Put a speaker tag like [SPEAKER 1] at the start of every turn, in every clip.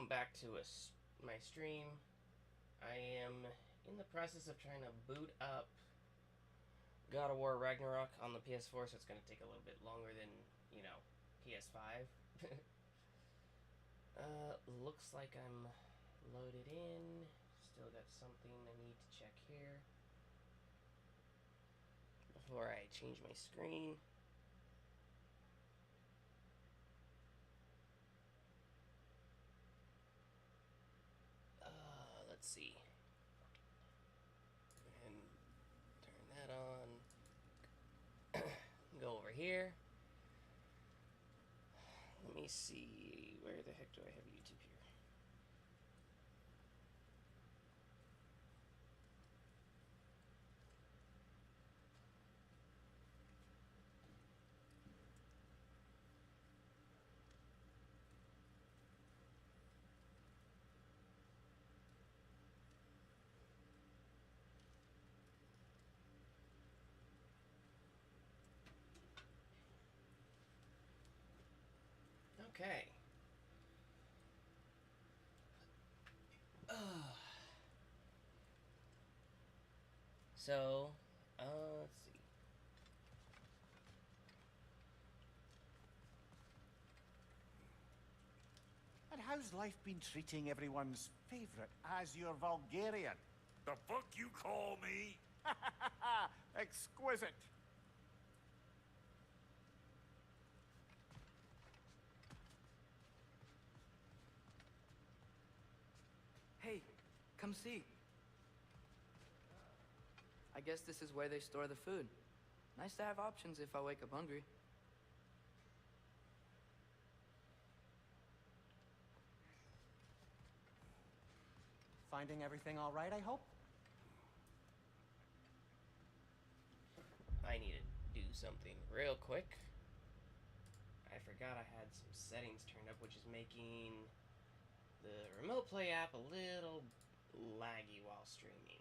[SPEAKER 1] welcome back to my stream. I am in the process of trying to boot up God of War Ragnarok on the PS4, so it's going to take a little bit longer than, PS5. Looks like I'm loaded in. Still got something I need to check here before I change my screen. Let's see. And turn that on. Go over here. Let me see. Where the heck do I have YouTube here? Okay. So, let's see.
[SPEAKER 2] And how's life been treating everyone's favourite Azure Vulgarian?
[SPEAKER 3] The fuck you call me?
[SPEAKER 2] Exquisite.
[SPEAKER 4] Hey, come see. I guess this is where they store the food. Nice to have options if I wake up hungry.
[SPEAKER 5] Finding everything all right, I hope?
[SPEAKER 1] I need to do something real quick. I forgot I had some settings turned up, which is making the remote play app a little laggy while streaming.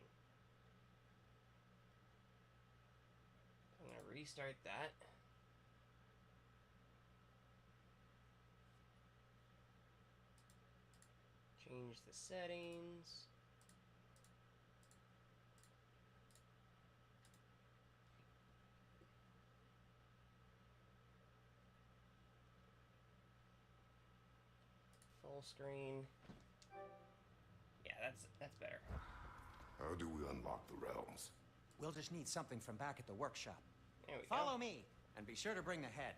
[SPEAKER 1] I'm going to restart that. Change the settings. Full screen. Yeah, that's better.
[SPEAKER 6] How do we unlock the realms?
[SPEAKER 5] We'll just need something from back at the workshop.
[SPEAKER 1] There we
[SPEAKER 5] Follow
[SPEAKER 1] go.
[SPEAKER 5] me, and be sure to bring the head.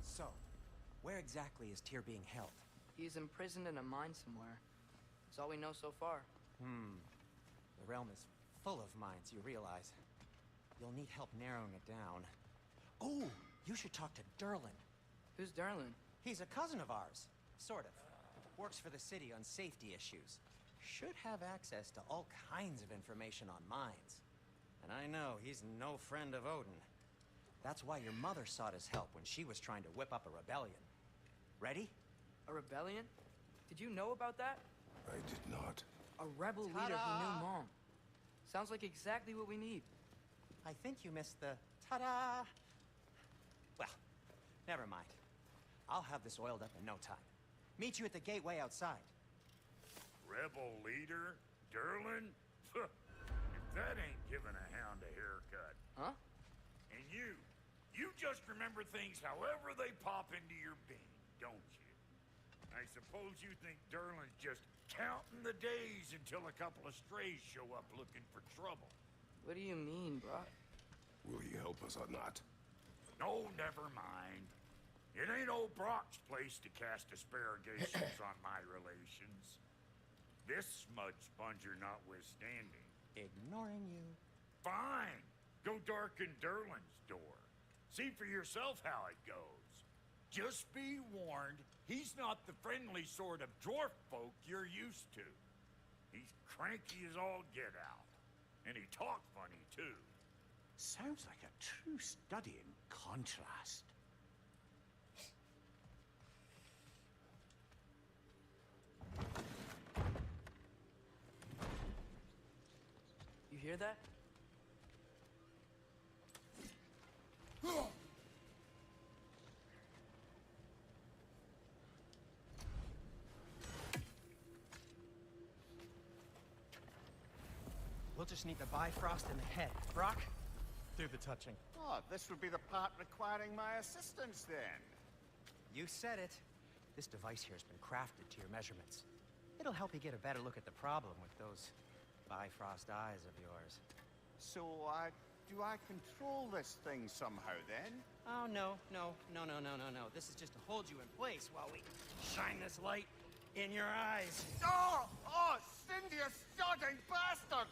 [SPEAKER 5] So, where exactly is Tyr being held?
[SPEAKER 4] He's imprisoned in a mine somewhere. That's all we know so far.
[SPEAKER 5] The realm is full of mines, you realize. You'll need help narrowing it down. Oh, you should talk to Derlin.
[SPEAKER 4] Who's Darlin?
[SPEAKER 5] He's a cousin of ours, sort of. Works for the city on safety issues. Should have access to all kinds of information on mines. And I know he's no friend of Odin. That's why your mother sought his help when she was trying to whip up a rebellion. Ready?
[SPEAKER 4] A rebellion? Did you know about that?
[SPEAKER 6] I did not.
[SPEAKER 4] A rebel leader who
[SPEAKER 5] Ta-da!
[SPEAKER 4] knew Mom. Sounds like exactly what we need.
[SPEAKER 5] I think you missed the ta-da! Well, never mind. I'll have this oiled up in no time. Meet you at the gateway outside.
[SPEAKER 3] Rebel leader? Derlin? If that ain't giving a hound a haircut.
[SPEAKER 4] Huh?
[SPEAKER 3] And you just remember things however they pop into your bean, don't you? I suppose you think Derlin's just counting the days until a couple of strays show up looking for trouble.
[SPEAKER 4] What do you mean, Brock?
[SPEAKER 6] Will he help us or not?
[SPEAKER 3] No, never mind. It ain't old Brock's place to cast asparagations on my relations. This smudge sponger notwithstanding.
[SPEAKER 5] Ignoring you.
[SPEAKER 3] Fine. Go darken Derlin's door. See for yourself how it goes. Just be warned, he's not the friendly sort of dwarf folk you're used to. He's cranky as all get out. And he talk funny, too.
[SPEAKER 2] Sounds like a true study in contrast.
[SPEAKER 4] You hear that?
[SPEAKER 5] just need the Bifrost in the head. Brock, do the touching.
[SPEAKER 2] Oh, this would be the part requiring my assistance then.
[SPEAKER 5] You said it. This device here has been crafted to your measurements. It'll help you get a better look at the problem with those Bifrost eyes of yours.
[SPEAKER 2] So, do I control this thing somehow then?
[SPEAKER 5] Oh, no. This is just to hold you in place while we shine this light in your eyes.
[SPEAKER 2] Oh! Oh, Cindy, you sodding bastard!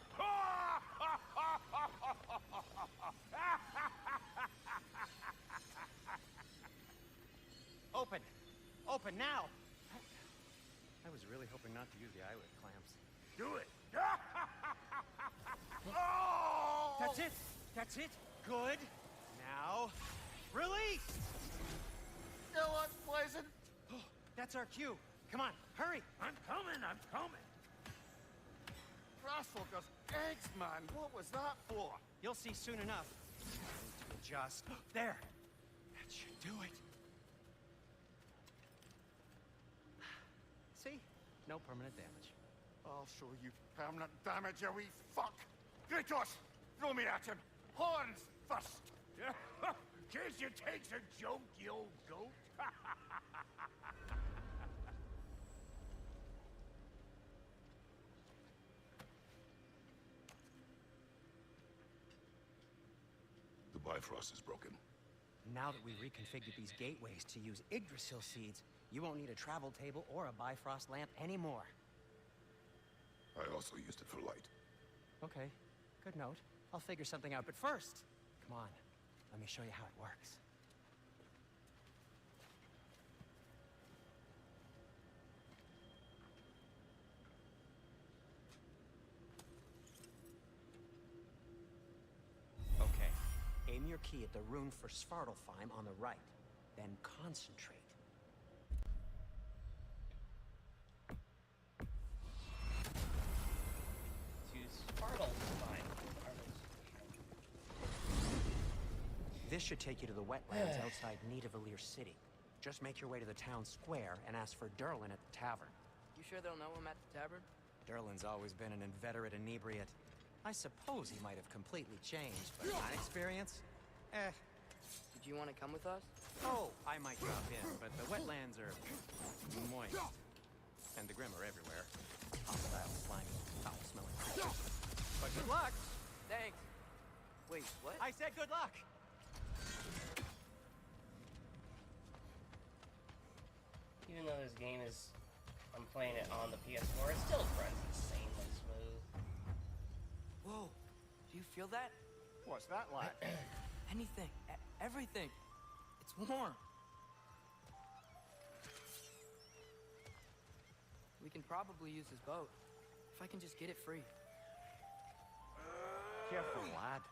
[SPEAKER 5] Open! Open now! I was really hoping not to use the eyelid clamps.
[SPEAKER 3] Do it.
[SPEAKER 2] Oh!
[SPEAKER 5] That's it! That's it! Good! Now, release!
[SPEAKER 2] Still unpleasant.
[SPEAKER 5] Oh, that's our cue. Come on, hurry!
[SPEAKER 3] I'm coming.
[SPEAKER 2] Grasshoppers, eggs, man. What was that for?
[SPEAKER 5] You'll see soon enough. I need to adjust. There! That should do it. See? No permanent damage.
[SPEAKER 2] I'll show you permanent damage, you wee fuck. Kratos, throw me at him. Horns first.
[SPEAKER 3] Case you takes a joke, you old goat.
[SPEAKER 6] The Bifrost is broken.
[SPEAKER 5] Now that we reconfigured these gateways to use Yggdrasil seeds, you won't need a travel table or a Bifrost lamp anymore.
[SPEAKER 6] I also used it for light.
[SPEAKER 5] Okay, good note. I'll figure something out, but first, come on, let me show you how it works. Okay, aim your key at the rune for Svartalfheim on the right, then concentrate. This should take you to the wetlands outside Nidavellir City. Just make your way to the town square and ask for Derlin at the tavern.
[SPEAKER 4] You sure they'll know him at the tavern?
[SPEAKER 5] Derlin's always been an inveterate inebriate. I suppose he might have completely changed, but my experience?
[SPEAKER 4] Did you want to come with us?
[SPEAKER 5] Oh, I might drop in, but the wetlands are moist. And the Grim are everywhere. Hostile, slimy, foul-smelling creatures. But good luck!
[SPEAKER 4] Thanks. Wait, what?
[SPEAKER 5] I said good luck!
[SPEAKER 1] Even though this game is, I'm playing it on the PS4, it still runs insanely smooth.
[SPEAKER 4] Whoa, do you feel that?
[SPEAKER 2] What's that like?
[SPEAKER 4] Anything, everything. It's warm. We can probably use this boat, if I can just get it free.
[SPEAKER 2] Careful, lad.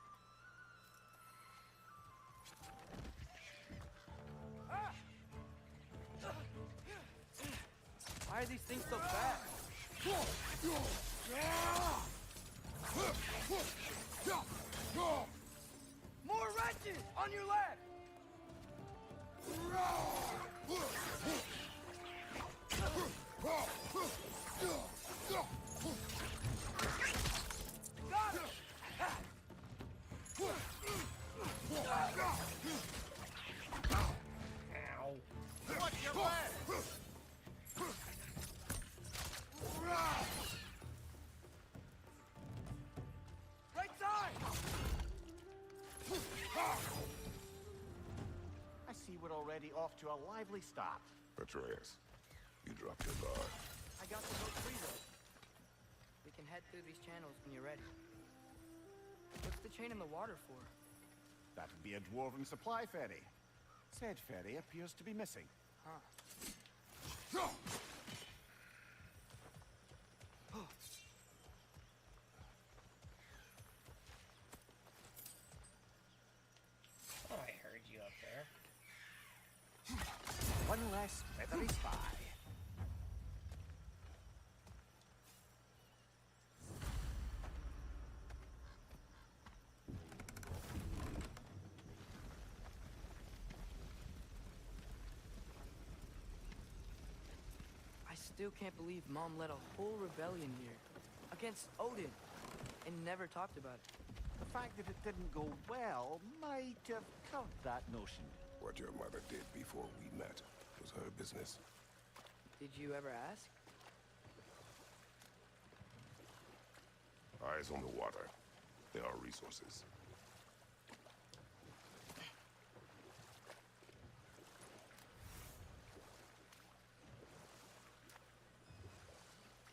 [SPEAKER 4] Why are these things so fast? More wrenches on your left! Got him!
[SPEAKER 1] Ow.
[SPEAKER 2] Watch your left!
[SPEAKER 4] Right side!
[SPEAKER 2] I see we're already off to a lively start.
[SPEAKER 6] Atreus, you dropped your guard.
[SPEAKER 4] I got the boat free though. We can head through these channels when you're ready. What's the chain in the water for?
[SPEAKER 2] That'd be a dwarven supply ferry. Said ferry appears to be missing.
[SPEAKER 4] Huh.
[SPEAKER 1] Oh, I heard you up there.
[SPEAKER 2] One less feathery spy.
[SPEAKER 4] I still can't believe Mom led a whole rebellion here. Against Odin. and never talked about it.
[SPEAKER 2] The fact that it didn't go well might have curbed that notion.
[SPEAKER 6] What your mother did before we met was her business.
[SPEAKER 4] Did you ever ask?
[SPEAKER 6] Eyes on the water. There are resources.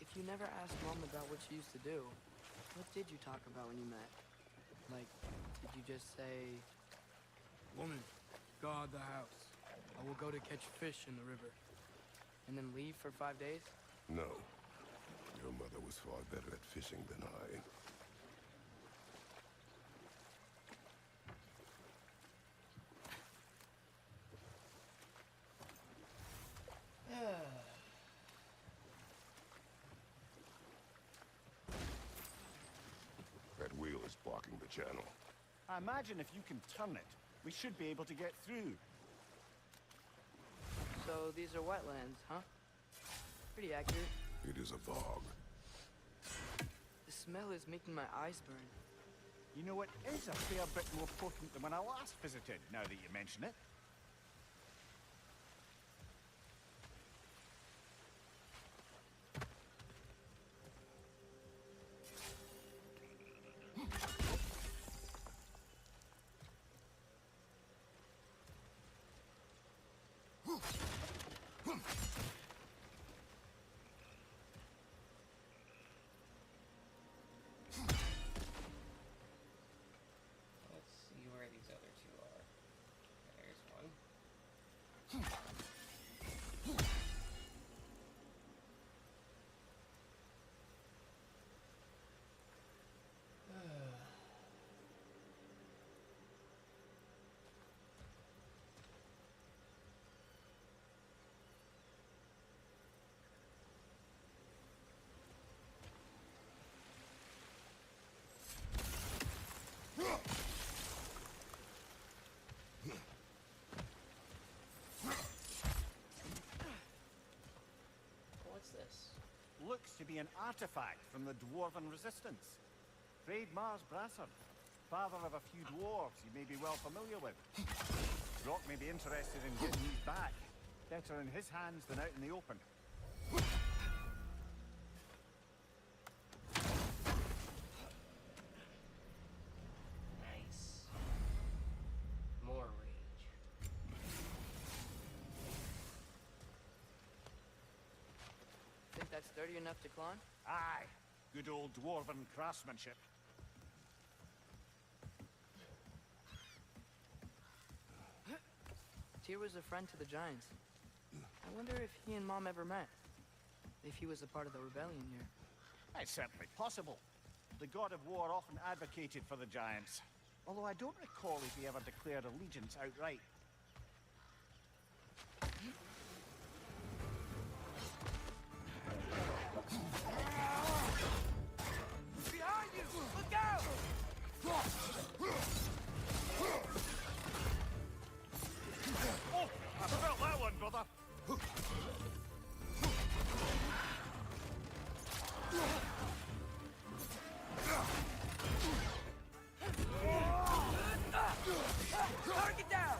[SPEAKER 4] If you never asked Mom about what she used to do, what did you talk about when you met? Like, did you just say...
[SPEAKER 7] Woman, guard the house. I will go to catch fish in the river.
[SPEAKER 4] and then leave for 5 days?
[SPEAKER 6] No. Your mother was far better at fishing than I. That wheel is blocking the channel.
[SPEAKER 2] I imagine if you can turn it, we should be able to get through.
[SPEAKER 4] So these are wetlands, huh? Pretty accurate.
[SPEAKER 6] It is a bog.
[SPEAKER 4] The smell is making my eyes burn.
[SPEAKER 2] You know, it is a fair bit more potent than when I last visited, now that you mention it.
[SPEAKER 1] Let's see where these other two are. There's one. What's this?
[SPEAKER 2] Looks to be an artifact from the Dwarven Resistance. Raid Mars Brassard, father of a few dwarves you may be well familiar with. Rock may be interested in getting these back. Better in his hands than out in the open.
[SPEAKER 1] Nice. More rage.
[SPEAKER 4] Think that's sturdy enough to climb?
[SPEAKER 2] Aye, good old Dwarven craftsmanship.
[SPEAKER 4] Tyr was a friend to the Giants. I wonder if he and Mom ever met. If he was a part of the rebellion here.
[SPEAKER 2] It's certainly possible. The god of war often advocated for the Giants. Although I don't recall if he ever declared allegiance outright.
[SPEAKER 7] Behind you! Look out!
[SPEAKER 2] Oh, I felt that one, brother.
[SPEAKER 7] Target down!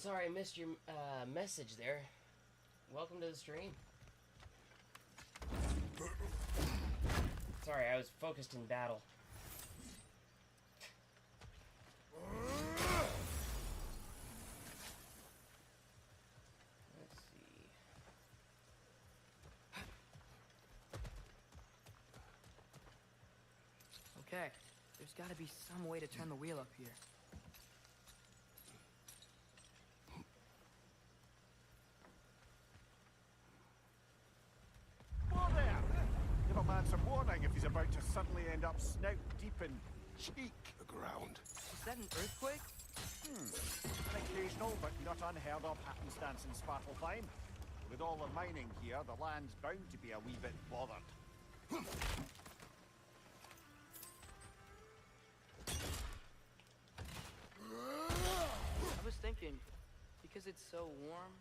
[SPEAKER 1] Sorry I missed your message there. Welcome to the stream. Sorry, I was focused in battle. Let's see.
[SPEAKER 4] Okay, there's gotta be some way to turn the wheel up here.
[SPEAKER 2] Whoa there! Give a man some warning if he's about to suddenly end up snout deep in cheek.
[SPEAKER 6] The ground.
[SPEAKER 4] Is that an earthquake?
[SPEAKER 2] An occasional but not unheard of happenstance in Svartalfheim. With all the mining here, the land's bound to be a wee bit bothered.
[SPEAKER 4] I was thinking, because it's so warm,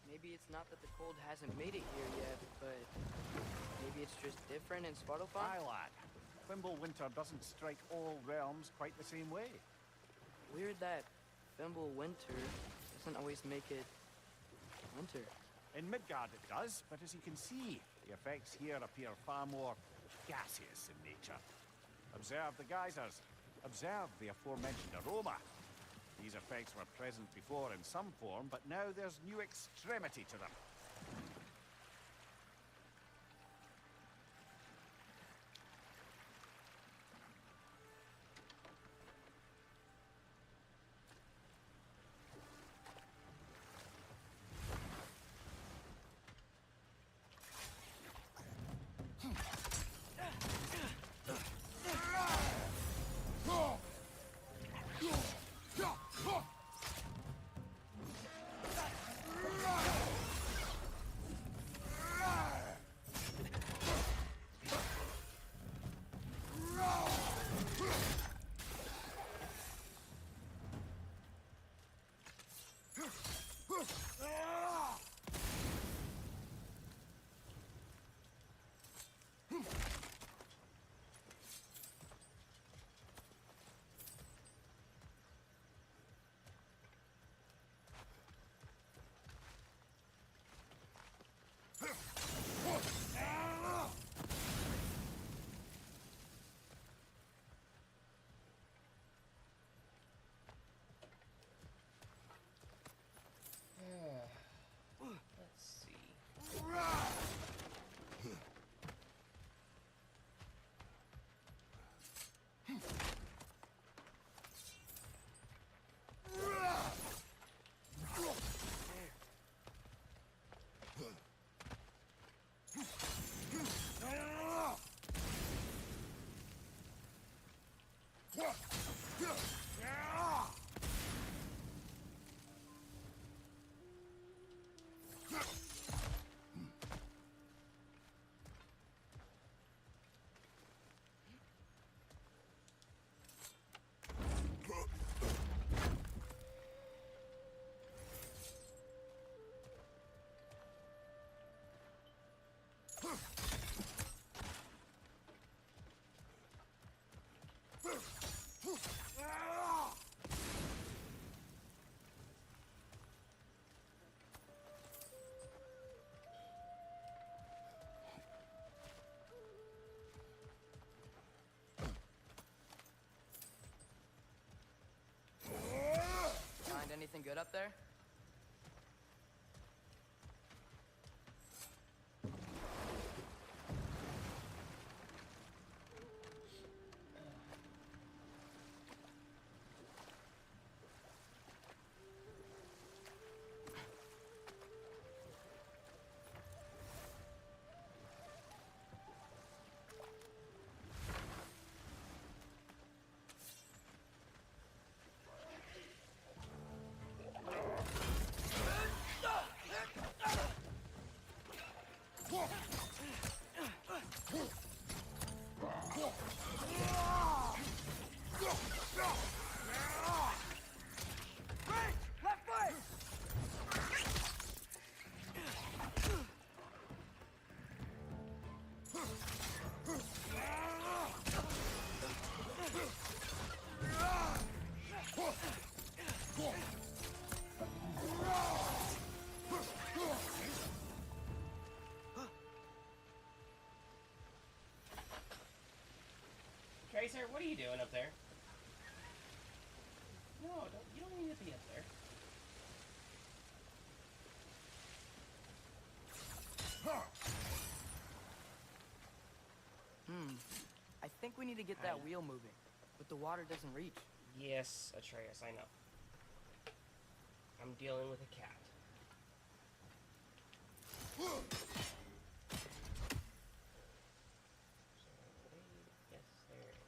[SPEAKER 4] maybe it's not that the cold hasn't made it here yet, but maybe it's just different in Svartalfheim?
[SPEAKER 2] Aye, lad. Fimbulwinter doesn't strike all realms quite the same way.
[SPEAKER 4] Weird that Fimbulwinter doesn't always make it winter.
[SPEAKER 2] In Midgard it does, but as you can see, the effects here appear far more gaseous in nature. Observe the geysers. Observe the aforementioned aroma. These effects were present before in some form, but now there's new extremity to them.
[SPEAKER 1] Let's see.
[SPEAKER 4] Find anything good up there?
[SPEAKER 1] sir, what are you doing up there? No, you don't need to be up there.
[SPEAKER 4] I think we need to get that wheel moving, but the water doesn't reach.
[SPEAKER 1] Yes, Atreus, I know. I'm dealing with a cat. Yes, there it is.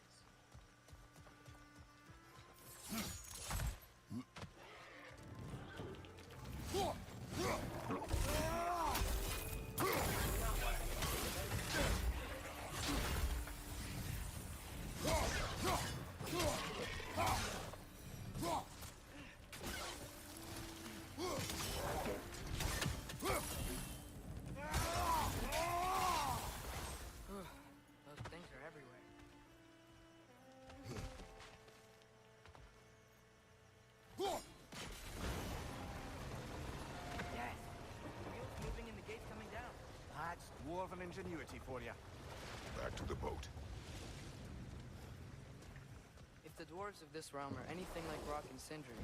[SPEAKER 4] Those things are everywhere. Yes, the wheel's moving and the gate's coming down.
[SPEAKER 2] That's dwarven ingenuity for you.
[SPEAKER 6] Back to the boat.
[SPEAKER 4] If the dwarves of this realm are anything like Rock and Sindri,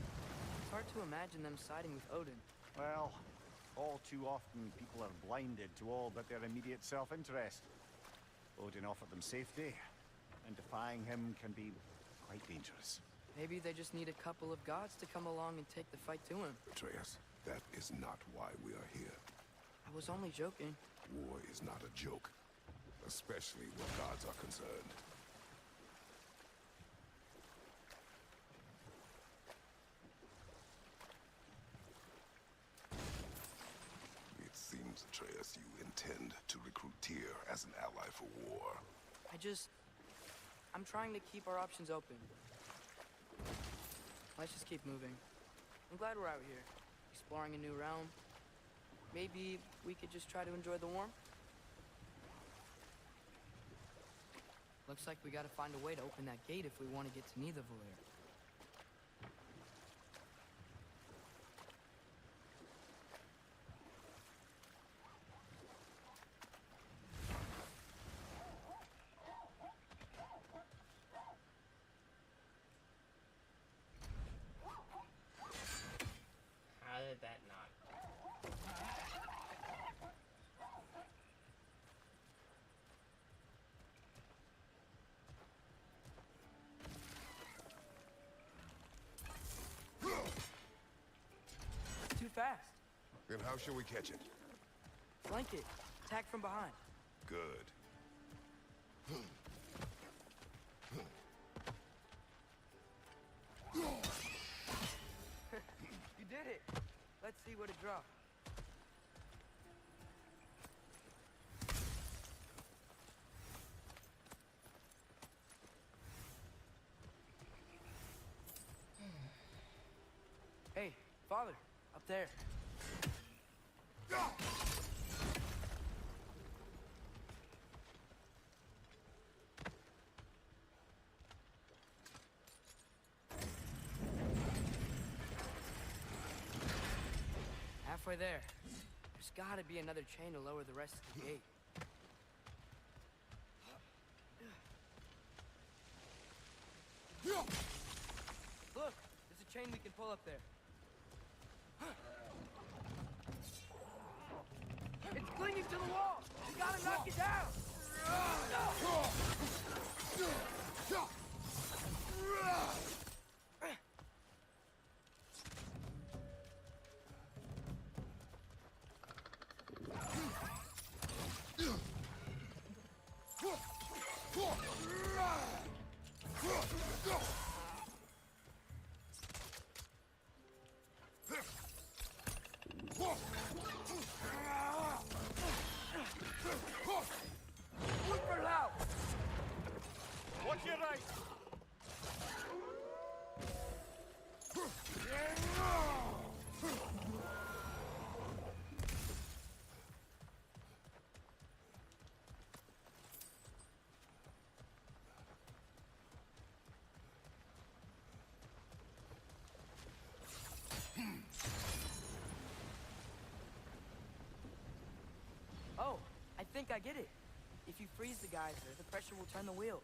[SPEAKER 4] it's hard to imagine them siding with Odin.
[SPEAKER 2] Well, all too often people are blinded to all but their immediate self-interest. Odin offered them safety, and defying him can be quite dangerous.
[SPEAKER 4] Maybe they just need a couple of gods to come along and take the fight to him.
[SPEAKER 6] Atreus, that is not why we are here.
[SPEAKER 4] I was only joking.
[SPEAKER 6] War is not a joke, especially where gods are concerned. It seems, Atreus, you intend to recruit Tyr as an ally for war.
[SPEAKER 4] I'm trying to keep our options open. Let's just keep moving. I'm glad we're out here, exploring a new realm. Maybe we could just try to enjoy the warmth? Looks like we gotta find a way to open that gate if we want to get to Nidavellir.
[SPEAKER 1] How did that not?
[SPEAKER 4] Too fast.
[SPEAKER 6] Then how shall we catch it?
[SPEAKER 4] Flank it. Attack from behind.
[SPEAKER 6] Good.
[SPEAKER 4] You did it. Let's see what it dropped. Hey, father, up there. Halfway there. There's gotta be another chain to lower the rest of the gate. Look, there's a chain we can pull up there. It's clinging to the wall! You gotta knock it down! Look for loud!
[SPEAKER 2] Watch your right!
[SPEAKER 4] Oh, I think I get it. If you freeze the geyser, the pressure will turn the wheel.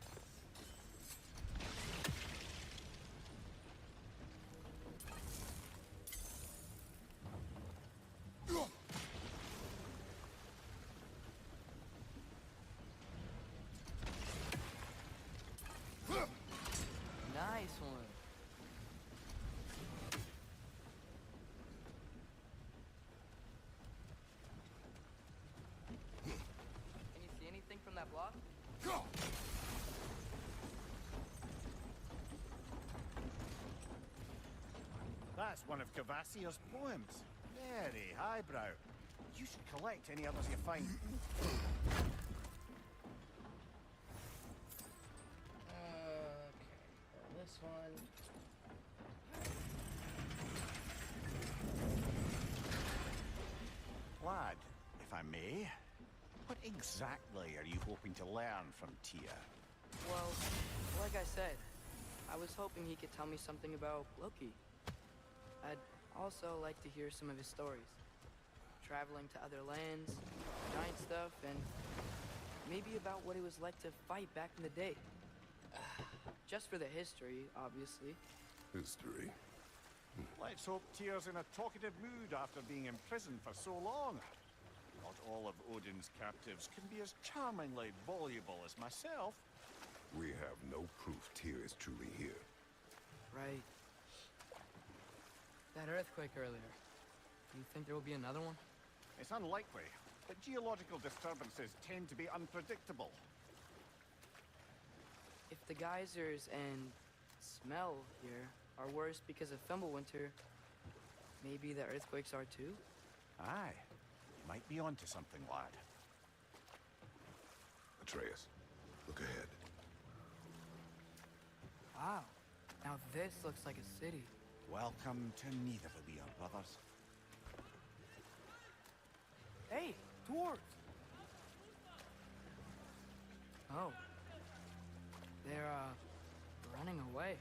[SPEAKER 2] That's one of Cavassier's poems. Very highbrow. You should collect any others you find.
[SPEAKER 1] Okay, this one.
[SPEAKER 2] Lad, if I may, what exactly are you hoping to learn from Tia?
[SPEAKER 4] Well, like I said, I was hoping he could tell me something about Loki. I'd also like to hear some of his stories. Traveling to other lands, giant stuff, and maybe about what it was like to fight back in the day. Just for the history, obviously.
[SPEAKER 6] History.
[SPEAKER 2] Let's hope Tyr's in a talkative mood after being imprisoned for so long. Not all of Odin's captives can be as charmingly voluble as myself.
[SPEAKER 6] We have no proof Tyr is truly here.
[SPEAKER 4] Right. That earthquake earlier. Do you think there will be another one?
[SPEAKER 2] It's unlikely, but geological disturbances tend to be unpredictable.
[SPEAKER 4] If the geysers and smell here are worse because of Fimbulwinter, maybe the earthquakes are too?
[SPEAKER 2] Aye. You might be onto something, lad.
[SPEAKER 6] Atreus, look ahead.
[SPEAKER 4] Wow. Now this looks like a city.
[SPEAKER 2] Welcome to Nidavellir, brothers.
[SPEAKER 4] Hey, dwarves! Oh. They're, running away.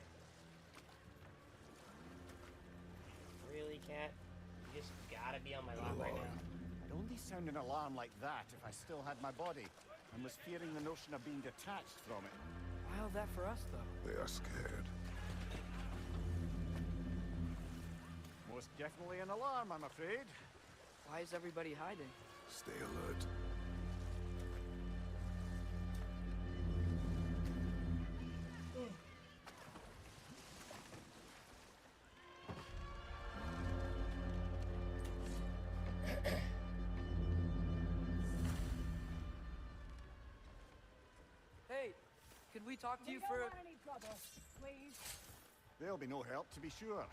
[SPEAKER 1] Really, Cat? You just gotta be on my lap right now.
[SPEAKER 2] I'd only sound an alarm like that if I still had my body, and was fearing the notion of being detached from it.
[SPEAKER 4] Wild that for us, though.
[SPEAKER 6] They are scared.
[SPEAKER 2] Most definitely an alarm, I'm afraid.
[SPEAKER 4] Why is everybody hiding?
[SPEAKER 6] Stay alert.
[SPEAKER 4] Hey, could we talk to you for a...
[SPEAKER 2] There'll be no help, to be sure.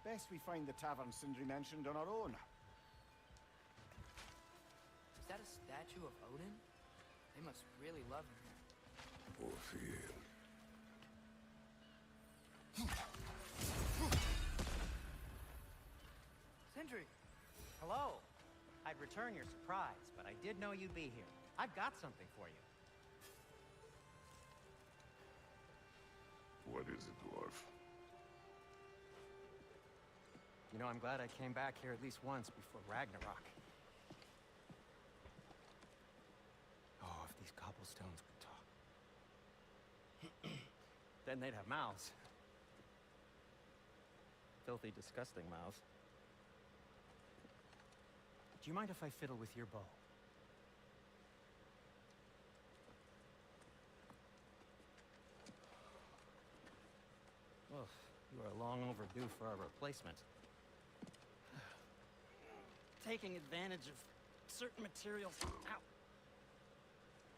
[SPEAKER 2] Best we find the tavern Sindri mentioned on our own.
[SPEAKER 4] Is that a statue of Odin? They must really love him here.
[SPEAKER 6] Poor Fiend.
[SPEAKER 4] Sindri!
[SPEAKER 5] Hello. I'd return your surprise, but I did know you'd be here. I've got something for you.
[SPEAKER 6] What is it, dwarf?
[SPEAKER 5] You know, I'm glad I came back here at least once before Ragnarok. Oh, if these cobblestones could talk. Then they'd have mouths. Filthy, disgusting mouths. Do you mind if I fiddle with your bow? Well, you are long overdue for a replacement. Taking advantage of certain materials. Ow.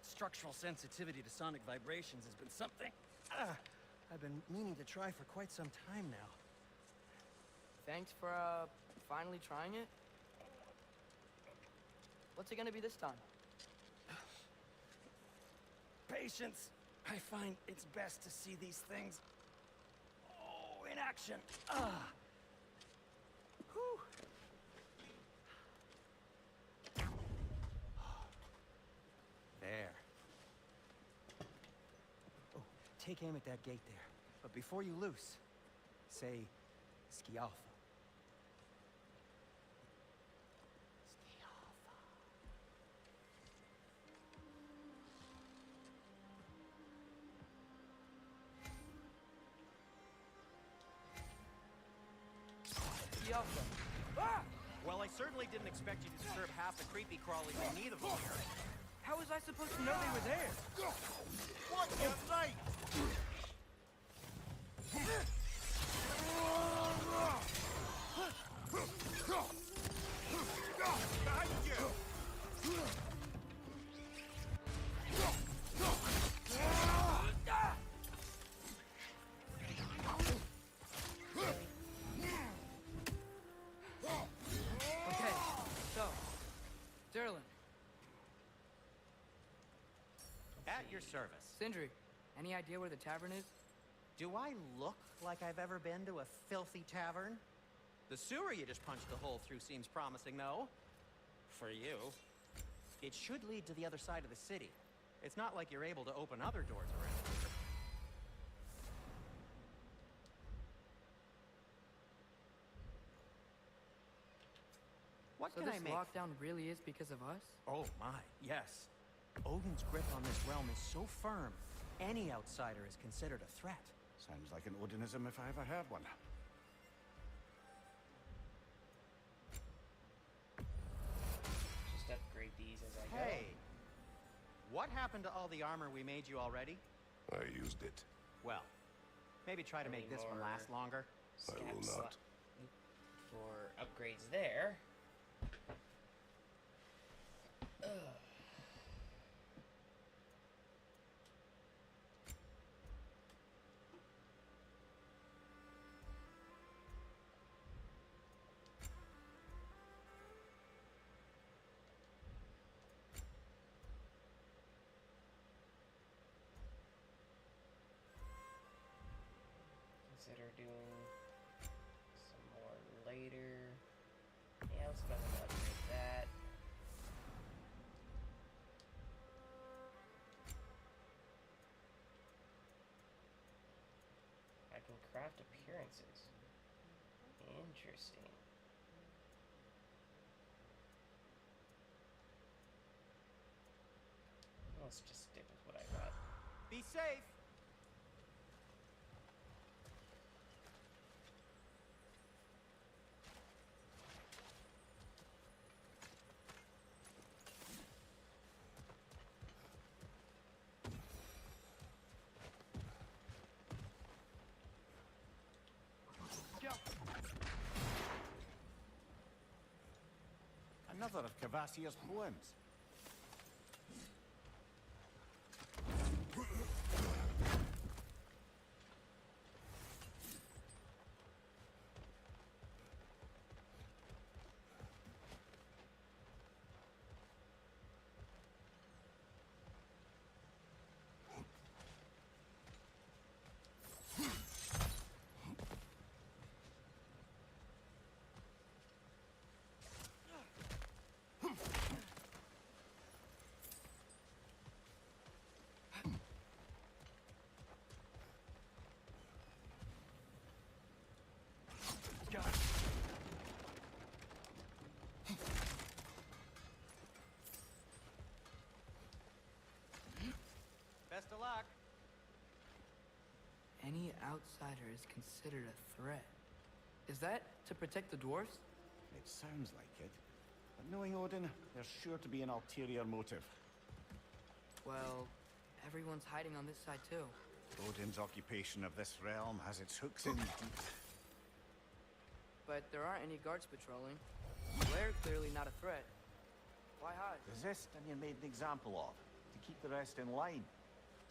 [SPEAKER 5] Structural sensitivity to sonic vibrations has been something I've been meaning to try for quite some time now.
[SPEAKER 4] Thanks for, finally trying it. What's it gonna be this time?
[SPEAKER 5] Patience. I find it's best to see these things, in action. Whew. There. Oh, take aim at that gate there. But before you loose, say, Skialfa.
[SPEAKER 4] Yelpa. Ah!
[SPEAKER 5] Well, I certainly didn't expect you to disturb half the creepy crawlies in Nidavellir.
[SPEAKER 4] How was I supposed to know they were there?
[SPEAKER 2] What? You're right! Behind you!
[SPEAKER 5] At your service.
[SPEAKER 4] Sindri, any idea where the tavern is?
[SPEAKER 5] Do I look like I've ever been to a filthy tavern? The sewer you just punched a hole through seems promising, though. For you. It should lead to the other side of the city. It's not like you're able to open other doors around here. What
[SPEAKER 4] So
[SPEAKER 5] can
[SPEAKER 4] this
[SPEAKER 5] I make?
[SPEAKER 4] lockdown really is because of us?
[SPEAKER 5] Oh my, yes. Odin's grip on this realm is so firm, any outsider is considered a threat.
[SPEAKER 2] Sounds like an Odinism if I ever heard one.
[SPEAKER 1] Just upgrade these as I go.
[SPEAKER 5] Hey! What happened to all the armor we made you already?
[SPEAKER 6] I used it.
[SPEAKER 5] Well, maybe try to make this one last longer.
[SPEAKER 6] I will
[SPEAKER 1] Scat
[SPEAKER 6] not.
[SPEAKER 1] slot for upgrades there. Ugh. Consider doing some more later. Yeah, let's go ahead and upgrade that. I can craft appearances. Interesting. Let's just stick with what I got.
[SPEAKER 5] Be safe!
[SPEAKER 2] Another of Cavassier's poems.
[SPEAKER 5] Best of luck.
[SPEAKER 4] Any outsider is considered a threat. Is that to protect the dwarves?
[SPEAKER 2] It sounds like it. But knowing Odin, there's sure to be an ulterior motive.
[SPEAKER 4] Well, everyone's hiding on this side too.
[SPEAKER 2] Odin's occupation of this realm has its hooks in deep.
[SPEAKER 4] But there aren't any guards patrolling. We're clearly not a threat. Why hide?
[SPEAKER 2] Resist and you're made an example of, to keep the rest in line.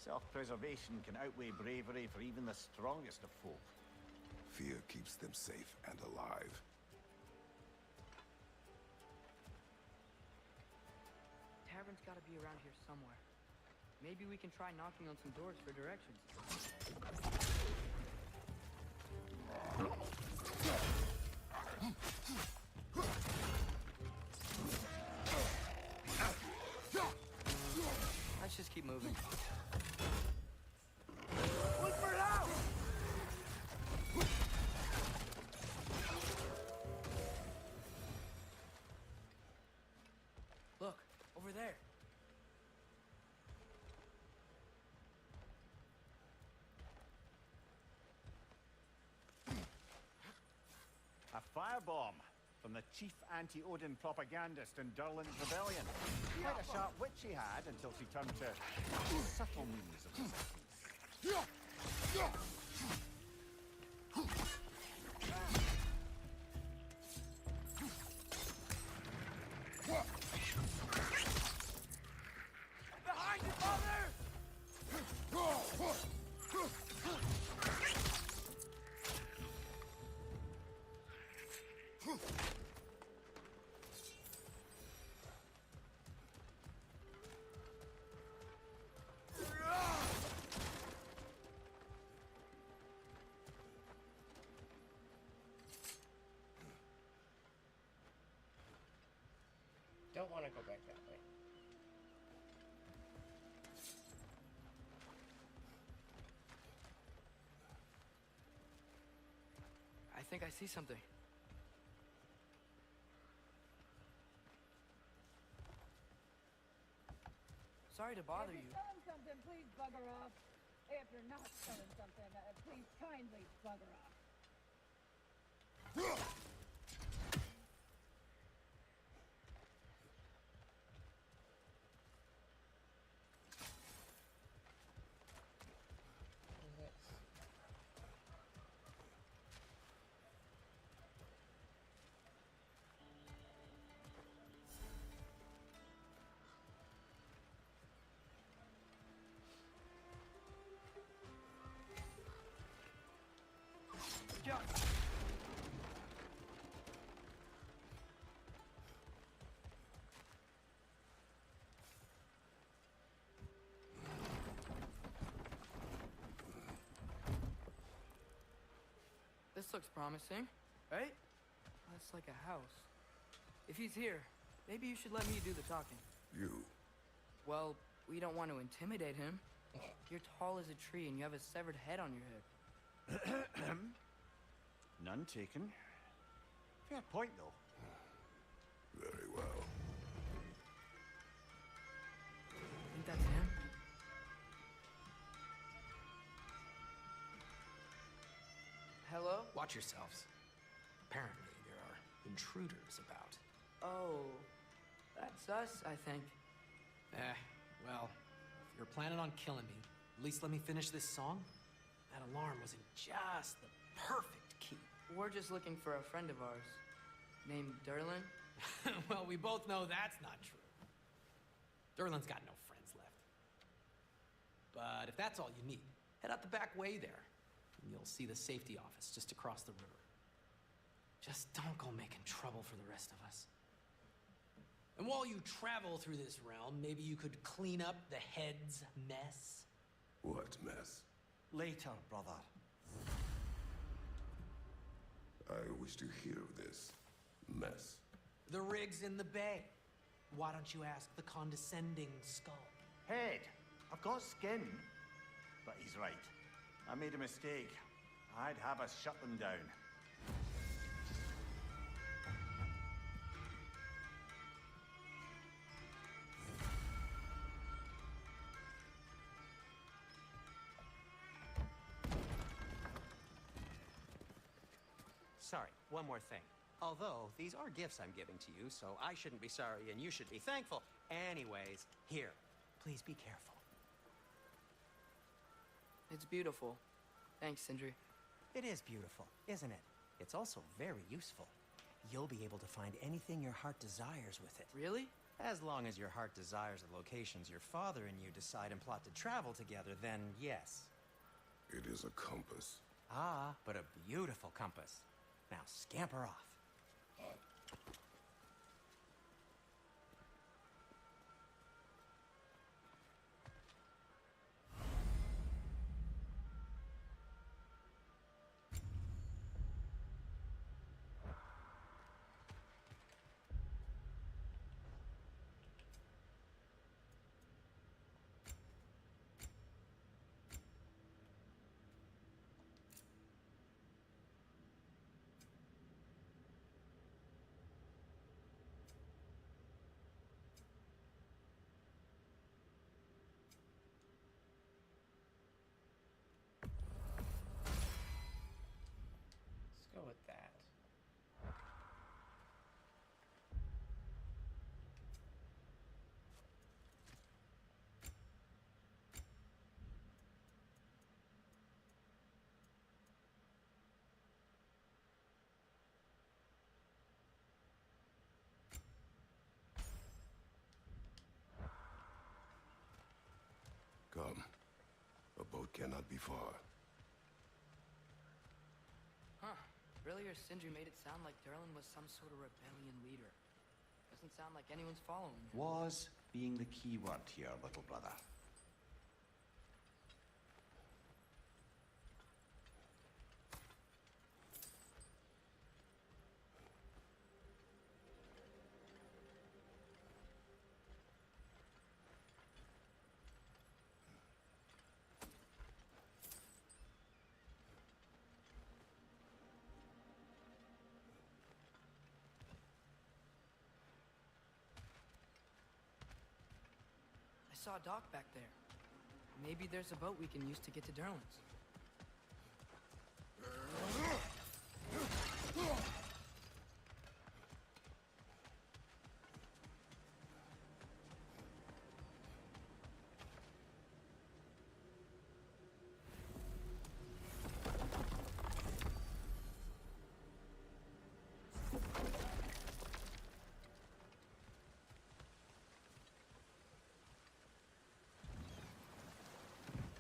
[SPEAKER 2] Self-preservation can outweigh bravery for even the strongest of folk.
[SPEAKER 6] Fear keeps them safe and alive.
[SPEAKER 4] Tavern's gotta be around here somewhere. Maybe we can try knocking on some doors for directions. Let's just keep moving.
[SPEAKER 2] Look for it out!
[SPEAKER 4] Look, over there.
[SPEAKER 2] A firebomb from the chief anti-Odin propagandist in Durland's rebellion. Quite a sharp wit she had until she turned to subtle means of resistance.
[SPEAKER 3] Behind you, father!
[SPEAKER 1] don't want to go back that way.
[SPEAKER 4] I think I see something. Sorry to bother
[SPEAKER 8] If
[SPEAKER 4] you.
[SPEAKER 8] you're selling something, please bugger off. If you're not selling something, please kindly bugger off.
[SPEAKER 4] Jump. This looks promising, right? That's like a house. If he's here, maybe you should let me do the talking.
[SPEAKER 6] You.
[SPEAKER 4] Well, we don't want to intimidate him. You're tall as a tree and you have a severed head on your head.
[SPEAKER 2] None taken. Fair point, though.
[SPEAKER 6] Very well.
[SPEAKER 4] Think that's him? Hello?
[SPEAKER 9] Watch yourselves. Apparently, there are intruders about.
[SPEAKER 4] Oh, that's us, I think.
[SPEAKER 9] Well, if you're planning on killing me, at least let me finish this song. That alarm was in just the perfect key.
[SPEAKER 4] We're just looking for a friend of ours, named Derlin.
[SPEAKER 9] Well, we both know that's not true. Derlin's got no friends left. But if that's all you need, head out the back way there, and you'll see the safety office just across the river. Just don't go making trouble for the rest of us. And while you travel through this realm, maybe you could clean up the head's mess.
[SPEAKER 6] What mess?
[SPEAKER 2] Later, brother.
[SPEAKER 6] I wish to hear this mess.
[SPEAKER 9] The rig's in the bay. Why don't you ask the condescending skull?
[SPEAKER 2] Head, I've got skin. But he's right. I made a mistake. I'd have us shut them down.
[SPEAKER 5] Sorry, one more thing. Although, these are gifts I'm giving to you, so I shouldn't be sorry and you should be thankful. Anyways, here, please be careful.
[SPEAKER 4] It's beautiful. Thanks, Sindri.
[SPEAKER 5] It is beautiful, isn't it? It's also very useful. You'll be able to find anything your heart desires with it.
[SPEAKER 4] Really?
[SPEAKER 5] As long as your heart desires the locations your father and you decide and plot to travel together, then yes.
[SPEAKER 6] It is a compass.
[SPEAKER 5] Ah, but a beautiful compass. Now scamper off.
[SPEAKER 1] Let's go with that.
[SPEAKER 6] Come. A boat cannot be far.
[SPEAKER 4] Huh. Earlier, Sindri made it sound like Derlin was some sort of rebellion leader. Doesn't sound like anyone's following him.
[SPEAKER 10] Was being the key word here, little brother.
[SPEAKER 4] saw a dock back there. Maybe there's a boat we can use to get to Durlan's.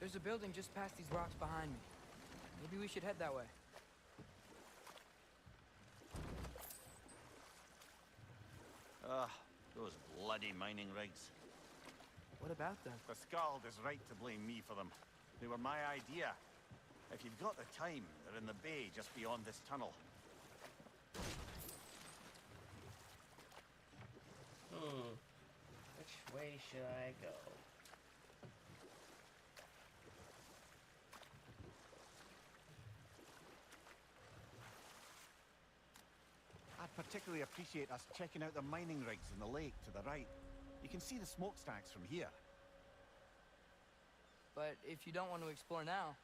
[SPEAKER 4] There's a building just past these rocks behind me. Maybe we should head that way.
[SPEAKER 10] Those bloody mining rigs.
[SPEAKER 4] What about them?
[SPEAKER 2] The Skald is right to blame me for them. They were my idea. If you've got the time, they're in the bay just beyond this tunnel.
[SPEAKER 1] Which way should I go?
[SPEAKER 2] I'd particularly appreciate us checking out the mining rigs in the lake to the right. You can see the smokestacks from here.
[SPEAKER 4] But if you don't want to explore now,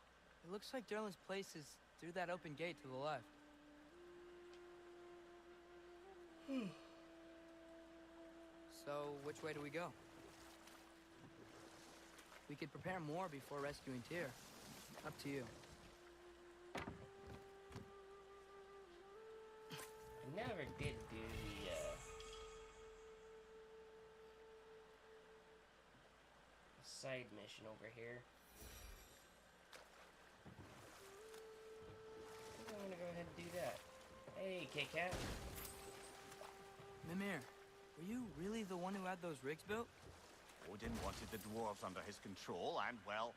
[SPEAKER 4] it looks like Durlan's place is through that open gate to the left. So, which way do we go? We could prepare more before rescuing Tyr. Up to you.
[SPEAKER 1] I never did do the side mission over here. I think I'm gonna go ahead and do that. Hey, K-Cat.
[SPEAKER 4] Mimir, were you really the one who had those rigs built?
[SPEAKER 2] Odin wanted the dwarves under his control, and, well...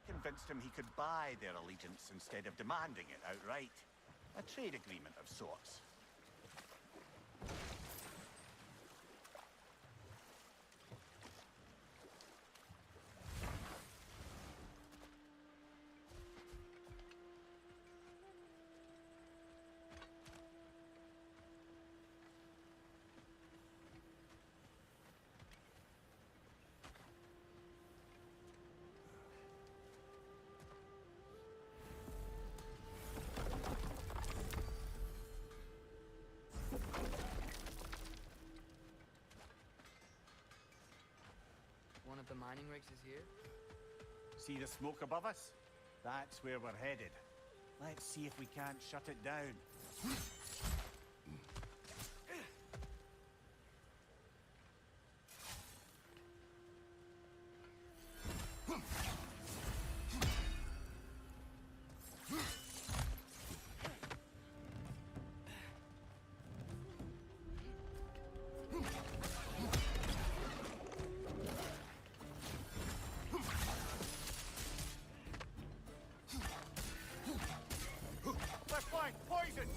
[SPEAKER 2] I convinced him he could buy their allegiance instead of demanding it outright. A trade agreement of sorts.
[SPEAKER 4] One of the mining rigs is here?
[SPEAKER 2] See the smoke above us? That's where we're headed. Let's see if we can't shut it down. Left flank, poison!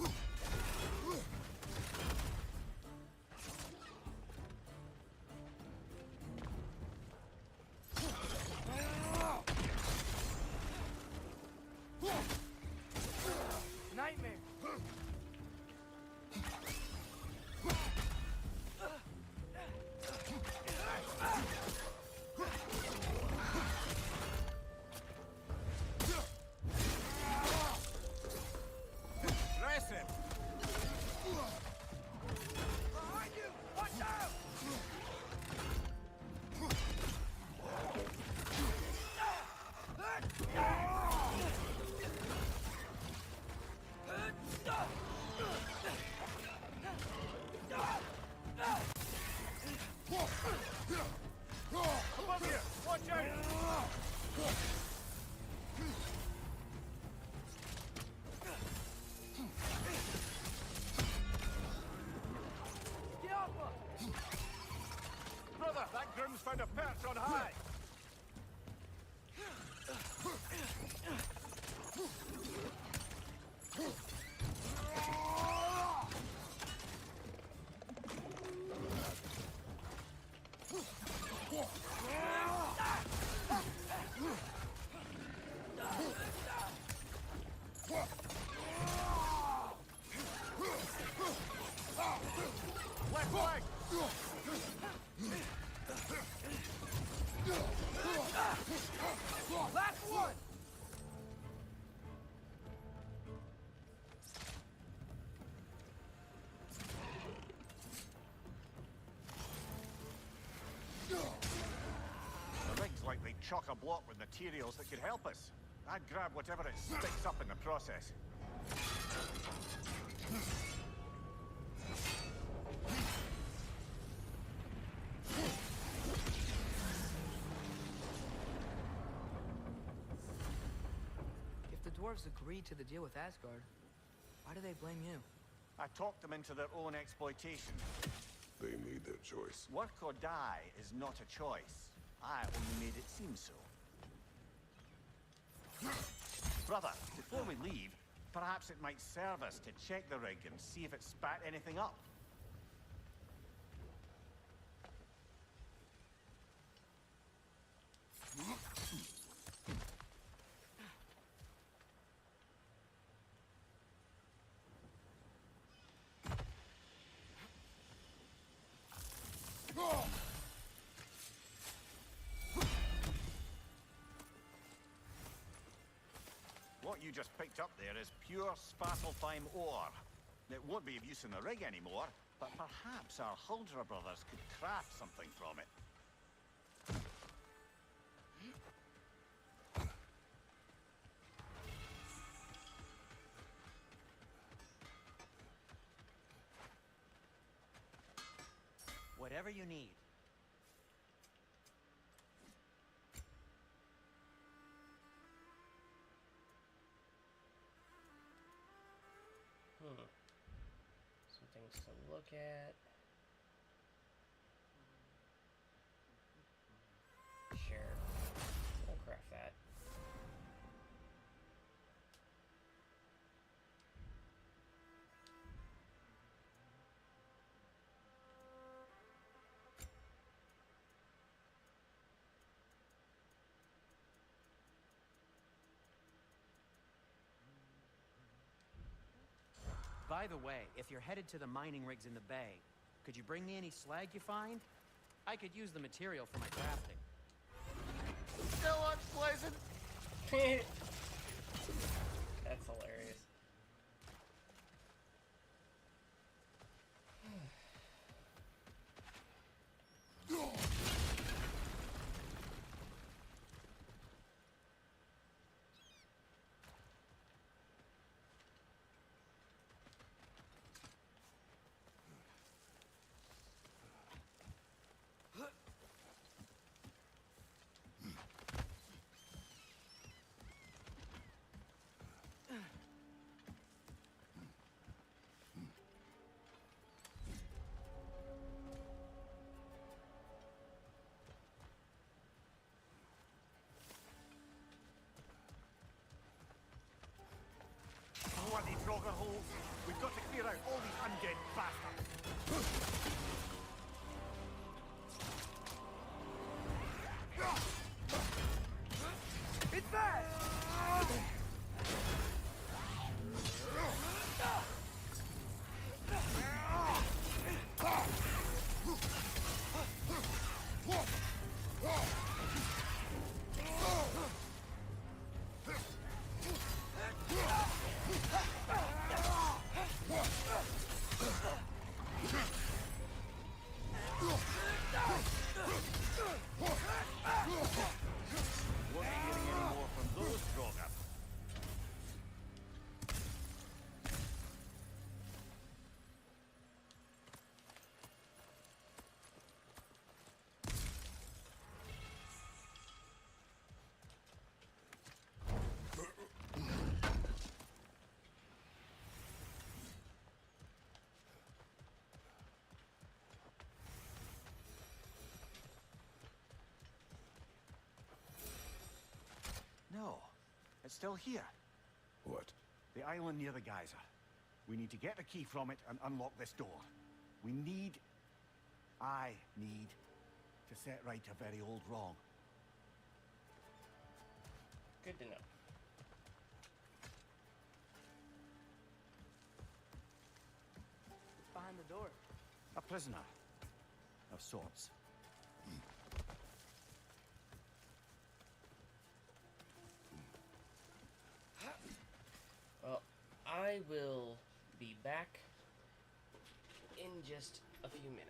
[SPEAKER 2] chock-a-block with materials that could help us. I'd grab whatever it sticks up in the process.
[SPEAKER 4] If the dwarves agreed to the deal with Asgard, why do they blame you?
[SPEAKER 2] I talked them into their own exploitation.
[SPEAKER 6] They made their choice.
[SPEAKER 2] Work or die is not a choice. I only made it seem so. Brother, before we leave, perhaps it might serve us to check the rig and see if it spat anything up. What you just picked up there is pure Svartalfheim ore. It won't be of use in the rig anymore, but perhaps our Huldra brothers could craft something from it.
[SPEAKER 5] Whatever you need.
[SPEAKER 1] Some things to look at. Sure. We'll craft that.
[SPEAKER 5] By the way, if you're headed to the mining rigs in the bay, could you bring me any slag you find? I could use the material for my crafting.
[SPEAKER 2] Still unpleasant.
[SPEAKER 1] That's hilarious.
[SPEAKER 2] Bloody Draugr holes. We've got to clear out all these undead bastards.
[SPEAKER 4] It's bad!
[SPEAKER 2] Won't be hearing any more from those Draugr. No, it's still here.
[SPEAKER 6] What?
[SPEAKER 2] The island near the geyser. We need to get the key from it and unlock this door. I need to set right a very old wrong.
[SPEAKER 1] Good to know.
[SPEAKER 4] What's behind the door?
[SPEAKER 2] A prisoner of sorts.
[SPEAKER 1] Well, I will be back in just a few minutes.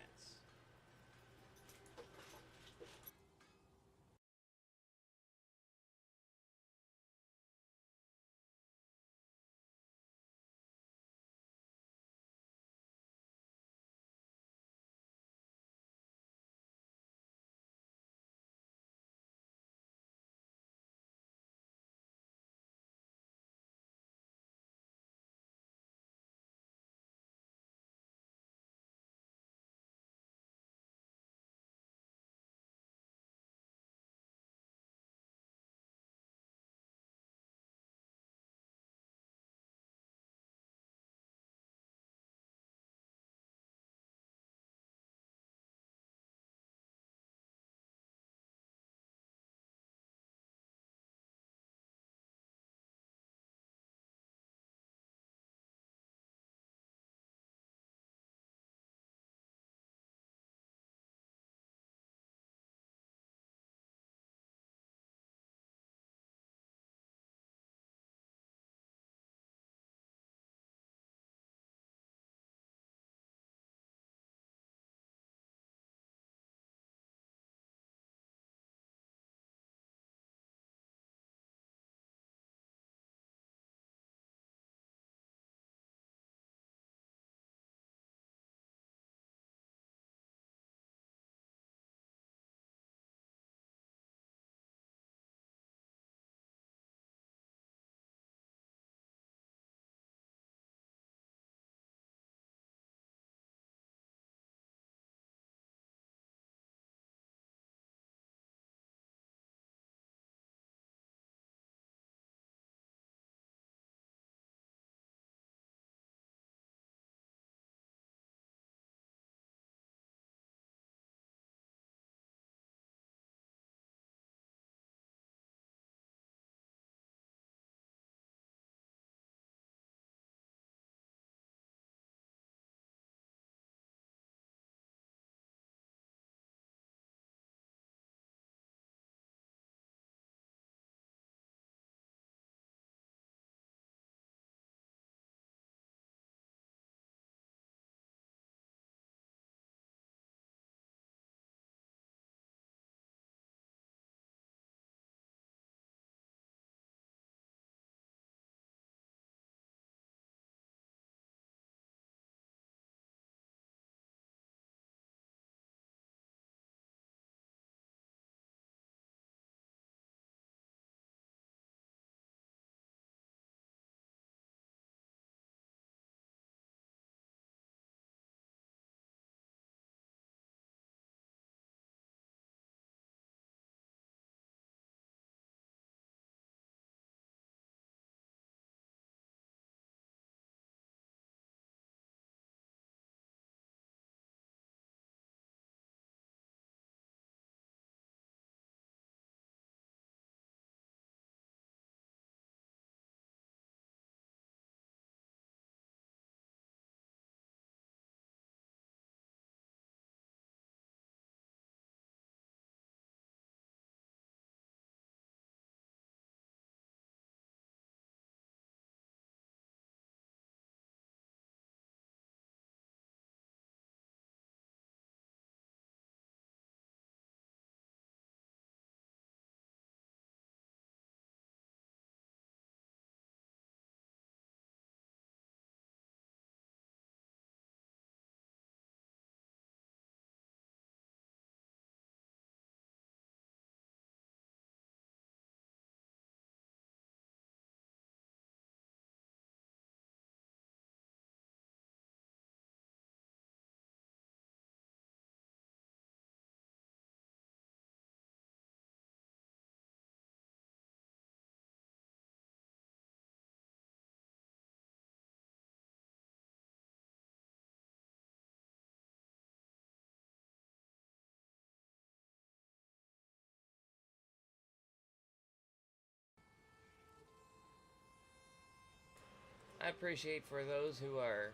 [SPEAKER 1] I appreciate for those who are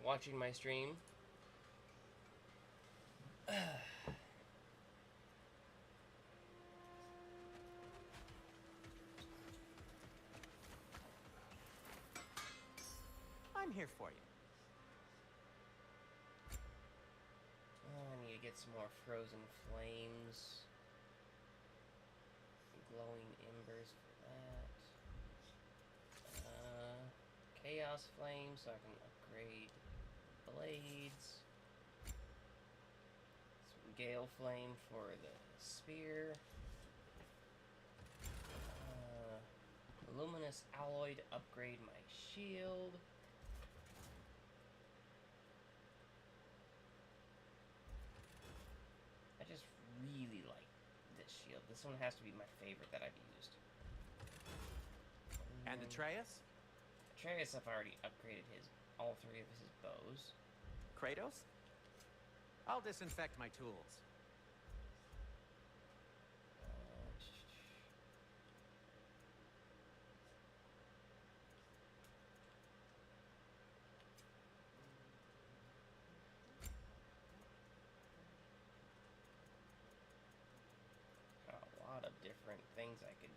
[SPEAKER 1] watching my stream.
[SPEAKER 5] I'm here for you.
[SPEAKER 1] I need to get some more frozen flames. Glowing embers for that. Chaos flame so I can upgrade blades. Some gale flame for the spear. Luminous alloy to upgrade my shield. I just really like this shield. This one has to be my favorite that I've used.
[SPEAKER 5] And Atreus?
[SPEAKER 1] Atreus, I've already upgraded all 3 of his bows.
[SPEAKER 5] Kratos? I'll disinfect my tools.
[SPEAKER 1] A lot of different things I could.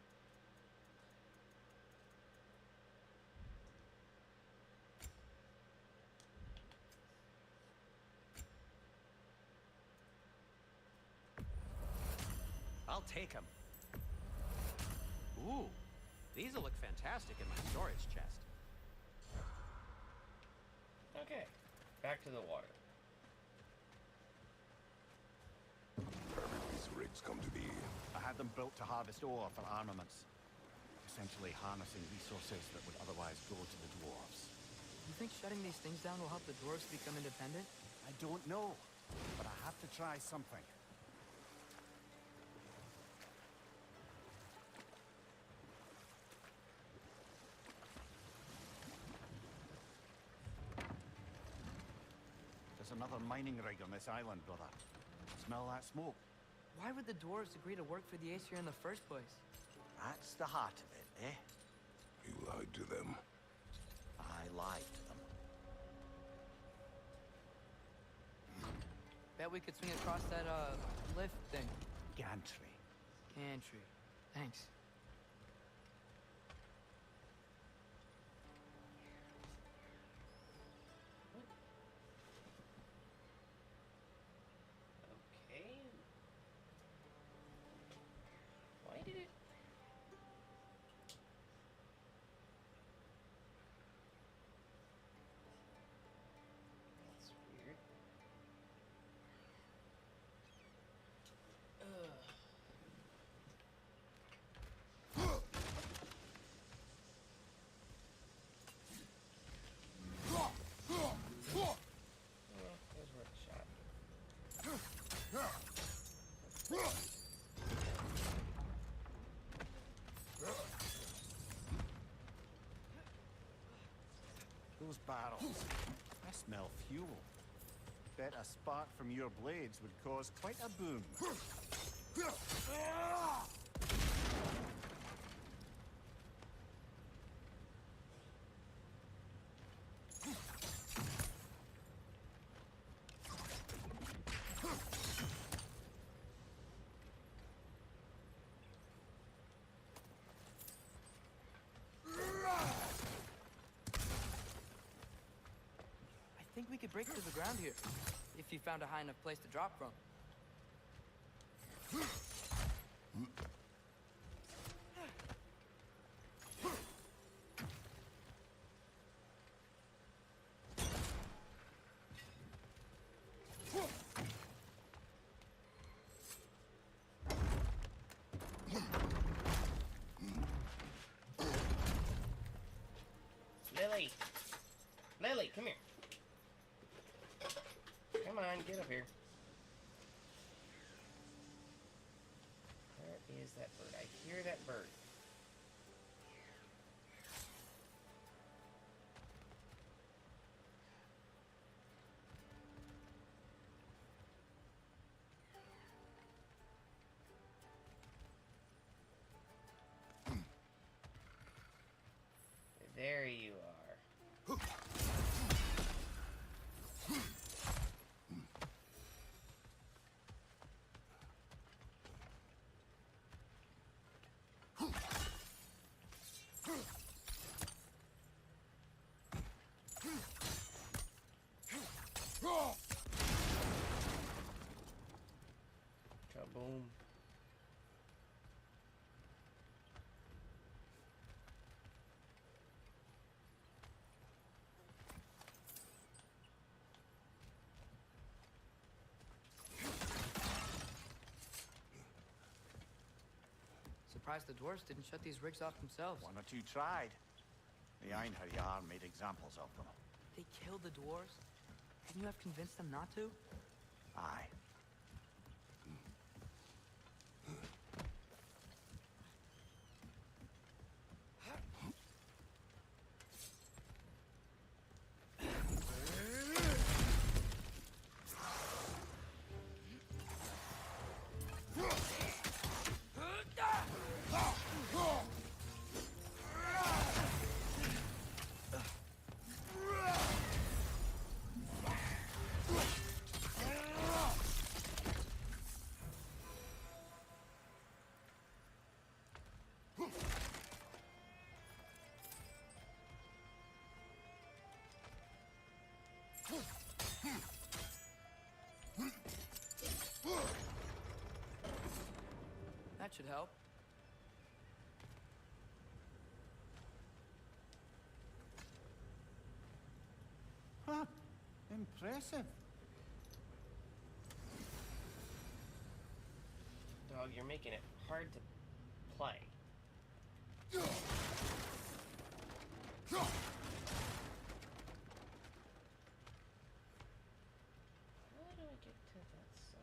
[SPEAKER 5] I'll take them. Ooh, these will look fantastic in my storage chest.
[SPEAKER 1] Okay, back to the water.
[SPEAKER 6] How did these rigs come to be?
[SPEAKER 2] I had them built to harvest ore for armaments. Essentially harnessing resources that would otherwise go to the dwarves.
[SPEAKER 4] You think shutting these things down will help the dwarves become independent?
[SPEAKER 2] I don't know, but I have to try something. There's another mining rig on this island, brother. Smell that smoke?
[SPEAKER 4] Why would the dwarves agree to work for the Aesir in the first place?
[SPEAKER 11] That's the heart of it, eh?
[SPEAKER 6] You lied to them.
[SPEAKER 11] I lied to them.
[SPEAKER 4] Bet we could swing across that, lift thing.
[SPEAKER 2] Gantry.
[SPEAKER 4] Gantry. Thanks.
[SPEAKER 1] Okay. Why did it? That's weird. Ugh. Those were a shot.
[SPEAKER 2] Those barrels. I smell fuel. Bet a spark from your blades would cause quite a boom.
[SPEAKER 4] I think we could break through the ground here, if you found a high enough place to drop from.
[SPEAKER 1] Lily! Lily, come here. Come on, get up here. Where is that bird? I hear that bird. There you are. Kaboom.
[SPEAKER 4] Surprised the dwarves didn't shut these rigs off themselves.
[SPEAKER 2] One or two tried. The Einherjar made examples of them.
[SPEAKER 4] They killed the dwarves? Couldn't you have convinced them not to?
[SPEAKER 2] Aye.
[SPEAKER 4] That should help.
[SPEAKER 2] Huh. Impressive.
[SPEAKER 1] Dog, you're making it hard to play. How do I get to that side?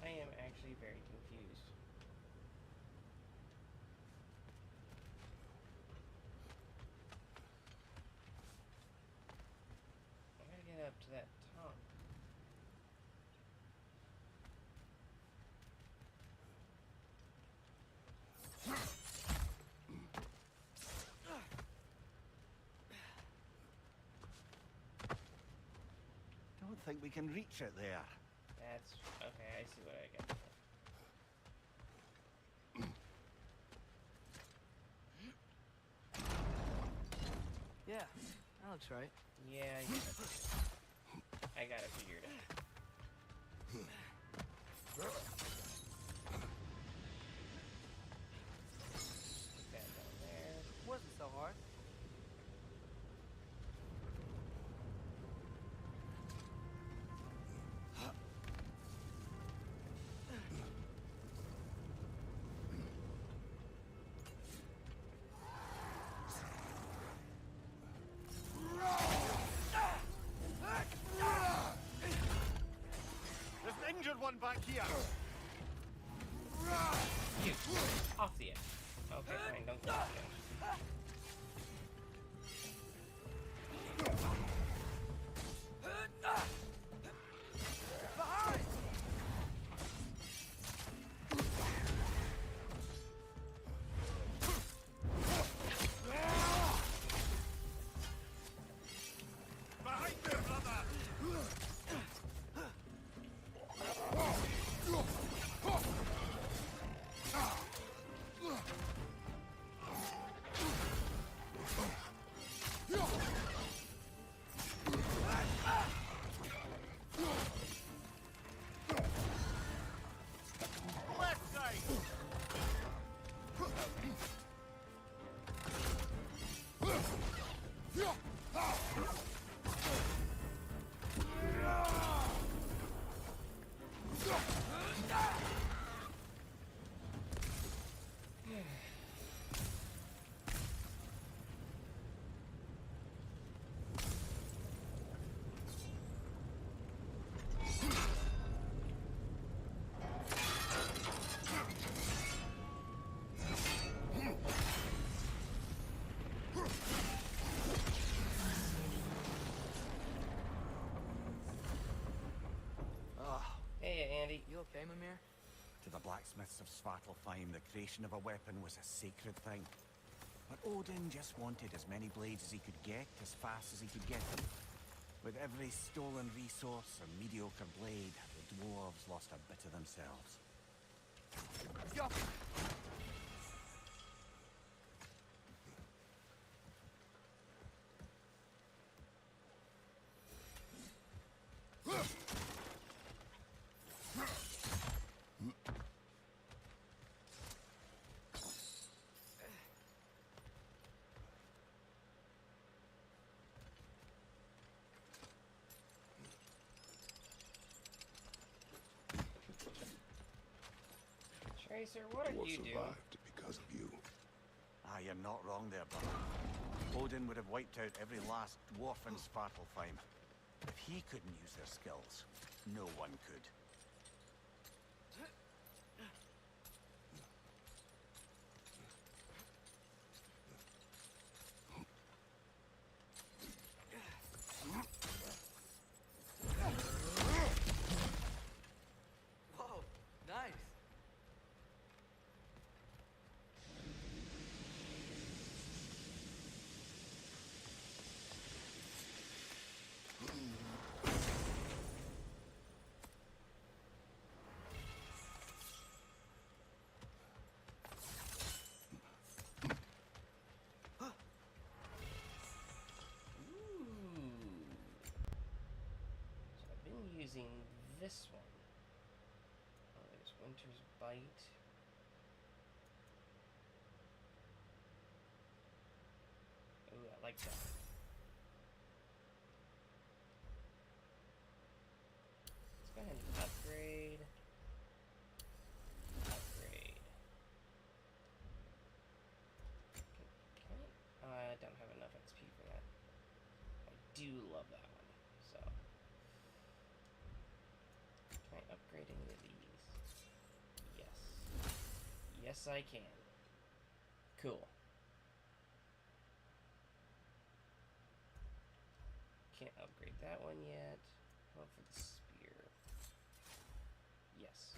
[SPEAKER 1] I am actually very confused. I gotta get up to that top.
[SPEAKER 2] Don't think we can reach it there.
[SPEAKER 1] That's okay. I see what I got.
[SPEAKER 4] Yeah, that looks right.
[SPEAKER 1] Yeah, I got it figured out. Put that down there.
[SPEAKER 4] Wasn't so hard.
[SPEAKER 2] There's an injured one back here.
[SPEAKER 1] You, off the edge. Okay, fine, don't go off the edge.
[SPEAKER 2] Behind you, brother! Left side!
[SPEAKER 1] Hey, Andy.
[SPEAKER 4] You okay, Mimir?
[SPEAKER 2] To the blacksmiths of Svartalfheim, the creation of a weapon was a sacred thing. But Odin just wanted as many blades as he could get, as fast as he could get them. With every stolen resource or mediocre blade, the dwarves lost a bit of themselves.
[SPEAKER 1] Tracer, what are
[SPEAKER 6] Dwarf
[SPEAKER 1] you doing?
[SPEAKER 6] survived because of you.
[SPEAKER 2] Ah, you're not wrong there, brother. Odin would have wiped out every last dwarf in Svartalfheim. If he couldn't use their skills, no one could.
[SPEAKER 4] Whoa, nice.
[SPEAKER 1] So I've been using this one. Oh, there's Winter's Bite. Ooh, I like that. Let's go ahead and upgrade. Upgrade. I don't have enough XP for that. I do love that one, so. Can I upgrade any of these? Yes. Yes, I can. Cool. Can't upgrade that one yet. How about for the spear? Yes.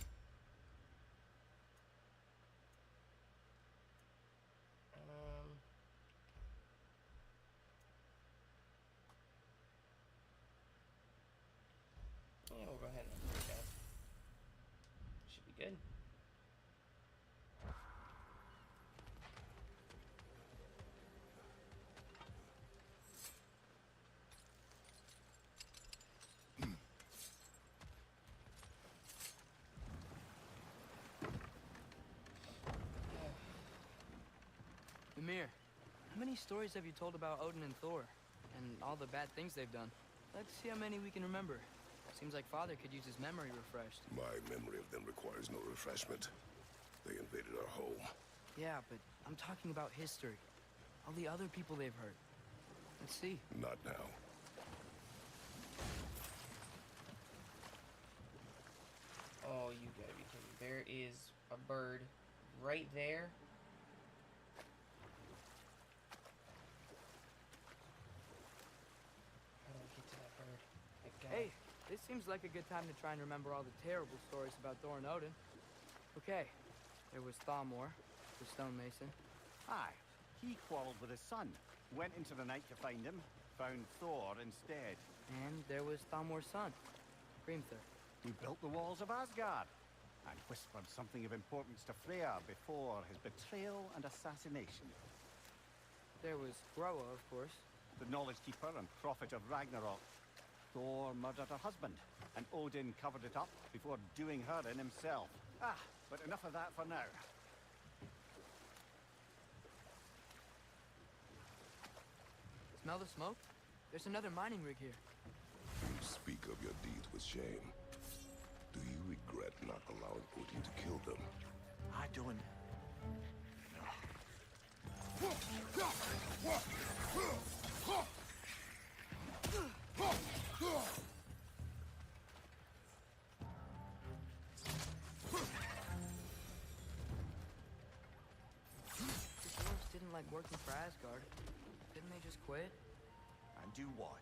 [SPEAKER 1] Yeah, we'll go ahead and upgrade that. Should be good.
[SPEAKER 4] Ymir, how many stories have you told about Odin and Thor? And all the bad things they've done? Let's see how many we can remember. Seems like Father could use his memory refreshed.
[SPEAKER 6] My memory of them requires no refreshment. They invaded our home.
[SPEAKER 4] Yeah, but I'm talking about history. All the other people they've hurt. Let's see.
[SPEAKER 6] Not now.
[SPEAKER 1] Oh, you gotta be kidding. There is a bird right there. How do I get to that bird? I got
[SPEAKER 4] Hey, this seems like a good time to try and remember all the terrible stories about Thor and Odin. Okay, there was Thamor, the stonemason.
[SPEAKER 2] Aye, he quarreled with his son. Went into the night to find him. Found Thor instead.
[SPEAKER 4] And there was Thamor's son, Grimthur.
[SPEAKER 2] He built the walls of Asgard. And whispered something of importance to Freya before his betrayal and assassination.
[SPEAKER 4] There was Groa, of course.
[SPEAKER 2] The knowledge keeper and prophet of Ragnarok. Thor murdered her husband, and Odin covered it up before doing her in himself. Ah, but enough of that for now.
[SPEAKER 4] Smell the smoke? There's another mining rig here.
[SPEAKER 6] You speak of your deeds with shame. Do you regret not allowing Odin to kill them?
[SPEAKER 11] I don't.
[SPEAKER 4] The dwarves didn't like working for Asgard. Didn't they just quit?
[SPEAKER 11] And do what?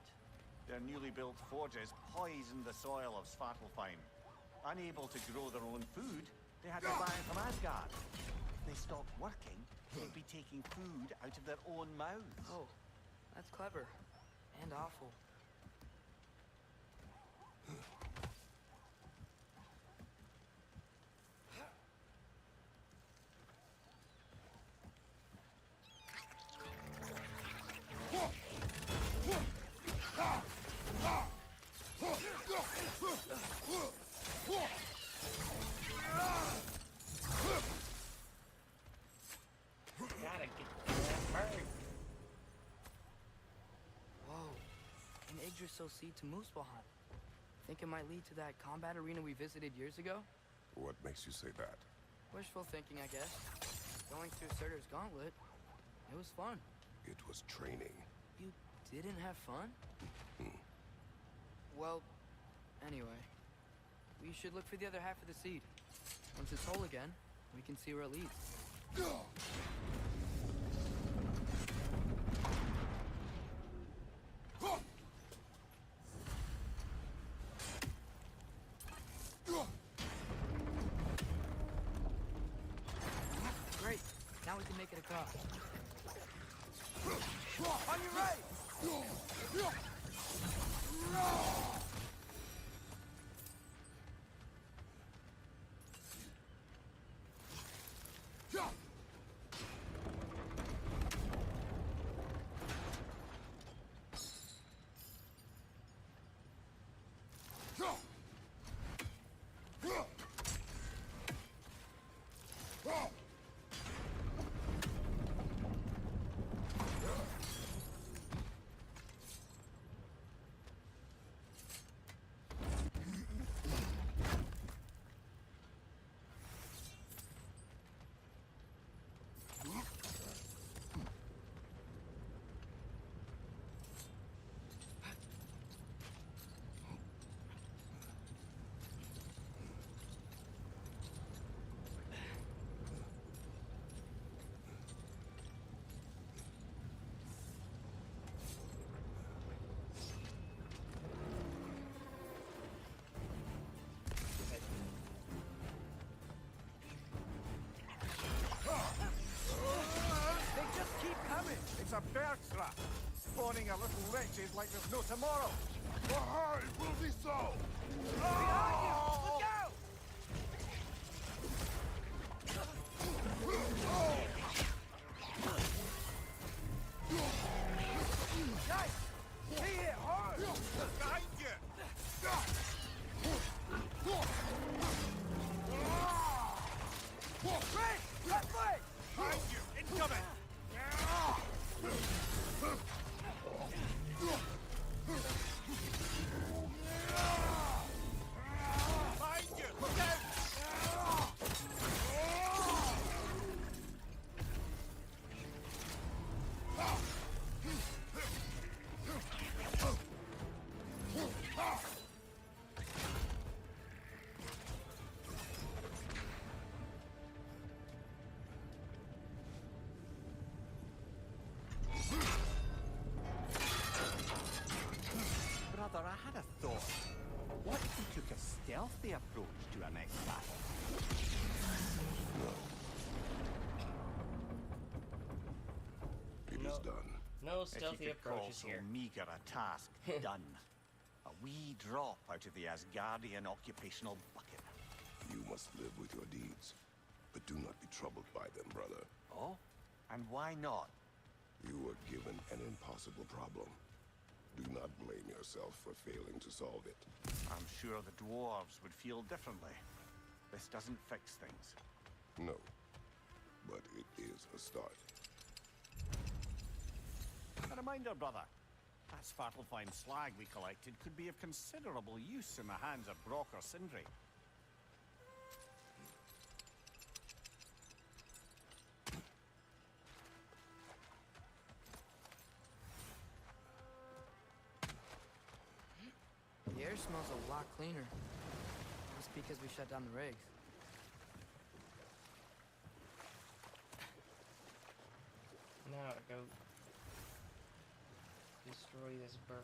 [SPEAKER 11] Their newly built forges poisoned the soil of Svartalfheim. Unable to grow their own food, they had to buy it from Asgard. If they stopped working, they'd be taking food out of their own mouths.
[SPEAKER 4] Oh, that's clever. And awful.
[SPEAKER 1] Gotta get that bird.
[SPEAKER 4] Whoa. An Yggdrasil seed to Muspelheim. Think it might lead to that combat arena we visited years ago?
[SPEAKER 6] What makes you say that?
[SPEAKER 4] Wishful thinking, I guess. Going through Surtur's gauntlet. It was fun.
[SPEAKER 6] It was training.
[SPEAKER 4] You didn't have fun? Well, anyway. We should look for the other half of the seed. Once it's whole again, we can see where it leads. Great. Now we can make it across. On your right!
[SPEAKER 2] It's a bear trap, spawning our little wretches like there's no tomorrow.
[SPEAKER 6] Aye, will be so!
[SPEAKER 2] Behind you! Look out! Guys, stay here, hard! Behind you! Ray, left leg! Behind you, incoming!
[SPEAKER 1] No
[SPEAKER 11] If
[SPEAKER 1] stealthy
[SPEAKER 11] you could call
[SPEAKER 1] approaches
[SPEAKER 11] so
[SPEAKER 1] here.
[SPEAKER 11] meager a task done. A wee drop out of the Asgardian occupational bucket.
[SPEAKER 6] You must live with your deeds, but do not be troubled by them, brother.
[SPEAKER 11] Oh? And why not?
[SPEAKER 6] You were given an impossible problem. Do not blame yourself for failing to solve it.
[SPEAKER 11] I'm sure the dwarves would feel differently. This doesn't fix things.
[SPEAKER 6] No, but it is a start.
[SPEAKER 2] A reminder, brother. That Svartalfheim slag we collected could be of considerable use in the hands of Brock or Sindri.
[SPEAKER 4] The air smells a lot cleaner. Just because we shut down the rigs.
[SPEAKER 1] Now to go destroy this bird.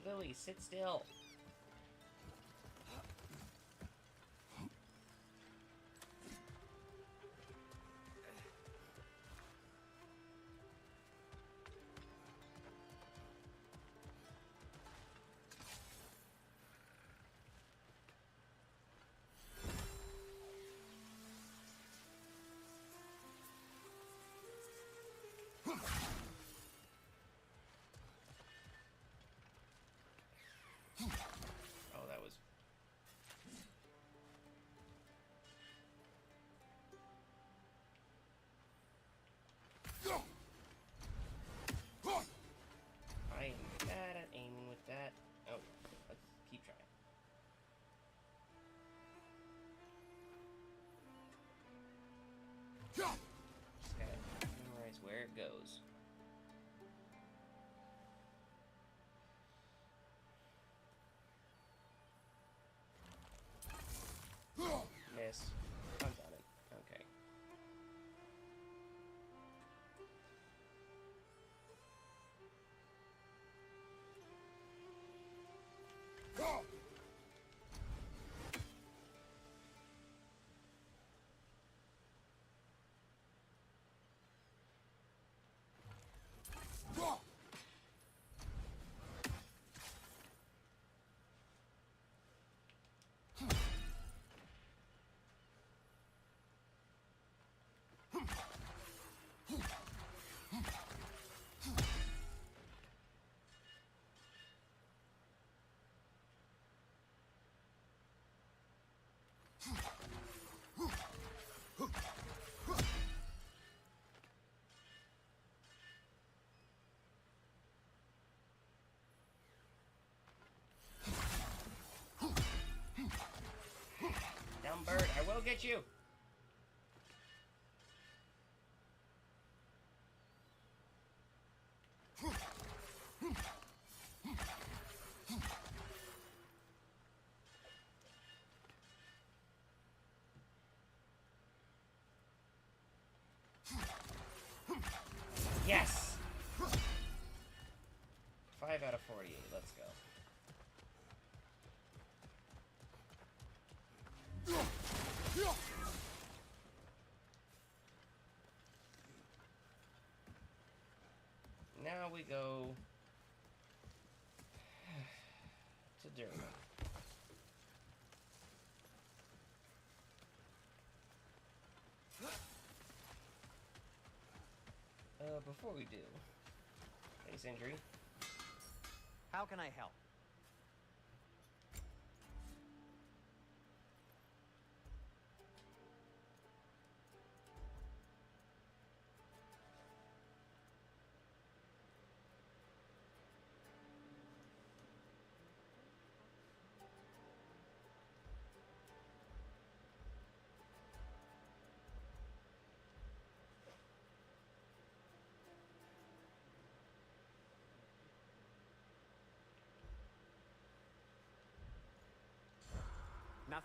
[SPEAKER 1] Lily, sit still. Oh, that was... I am bad at aiming with that. Oh, let's keep trying. Just gotta memorize where it goes. Miss. I'm done it. Okay. Dumb bird, I will get you! Yes! 5 out of 48, let's go. Now we go to Durham. Before we do, hey Sindri,
[SPEAKER 5] How can I help?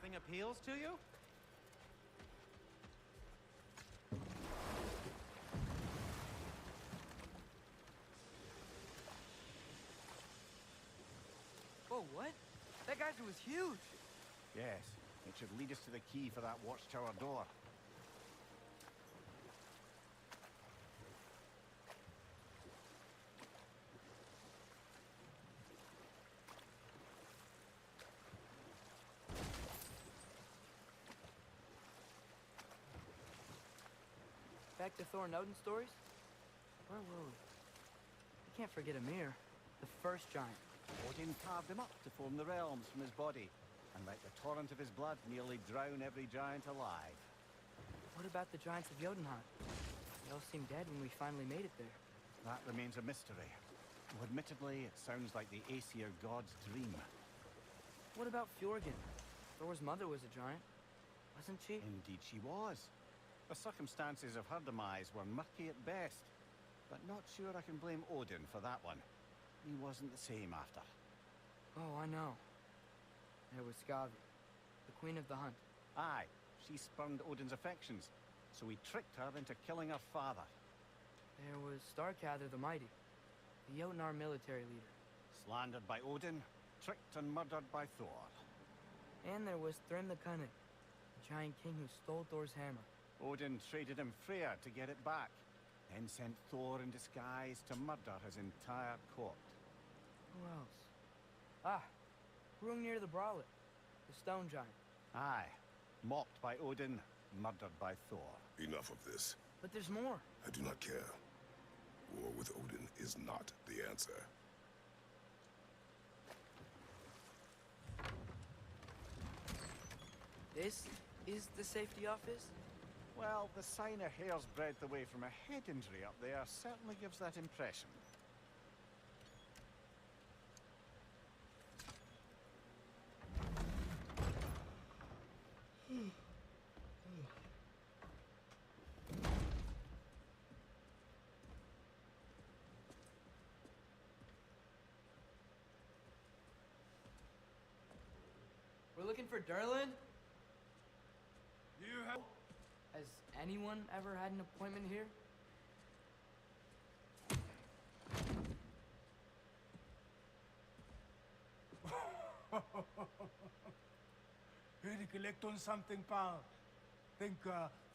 [SPEAKER 5] Nothing appeals to you?
[SPEAKER 4] Whoa, what? That geyser was huge.
[SPEAKER 2] Yes, it should lead us to the key for that watchtower door.
[SPEAKER 4] Back to Thor and Odin stories? Where were we? I can't forget Ymir, the first giant.
[SPEAKER 2] Odin carved him up to form the realms from his body, and let the torrent of his blood nearly drown every giant alive.
[SPEAKER 4] What about the giants of Jotunheim? They all seemed dead when we finally made it there.
[SPEAKER 2] That remains a mystery. Though admittedly, it sounds like the Aesir god's dream.
[SPEAKER 4] What about Fjorgyn? Thor's mother was a giant, wasn't she?
[SPEAKER 2] Indeed she was. The circumstances of her demise were murky at best, but not sure I can blame Odin for that one. He wasn't the same after.
[SPEAKER 4] Oh, I know. There was Skavi, the queen of the hunt.
[SPEAKER 2] Aye, she spurned Odin's affections, so he tricked her into killing her father.
[SPEAKER 4] There was Starkather the Mighty, the Jotnar military leader.
[SPEAKER 2] Slandered by Odin, tricked and murdered by Thor.
[SPEAKER 4] And there was Thrym the Cunning, the giant king who stole Thor's hammer.
[SPEAKER 2] Odin traded him Freyr to get it back, then sent Thor in disguise to murder his entire court.
[SPEAKER 4] Who else? Ah, Hrungnir the Brawler, the stone giant.
[SPEAKER 2] Aye, mocked by Odin, murdered by Thor.
[SPEAKER 6] Enough of this.
[SPEAKER 4] But there's more.
[SPEAKER 6] I do not care. War with Odin is not the answer.
[SPEAKER 4] This is the safety office?
[SPEAKER 2] Well, the sign a hair's breadth away from a head injury up there certainly gives that impression.
[SPEAKER 4] We're looking for Durlin?
[SPEAKER 7] You have...
[SPEAKER 4] Has anyone ever had an appointment here?
[SPEAKER 12] Here to collect on something, pal. Think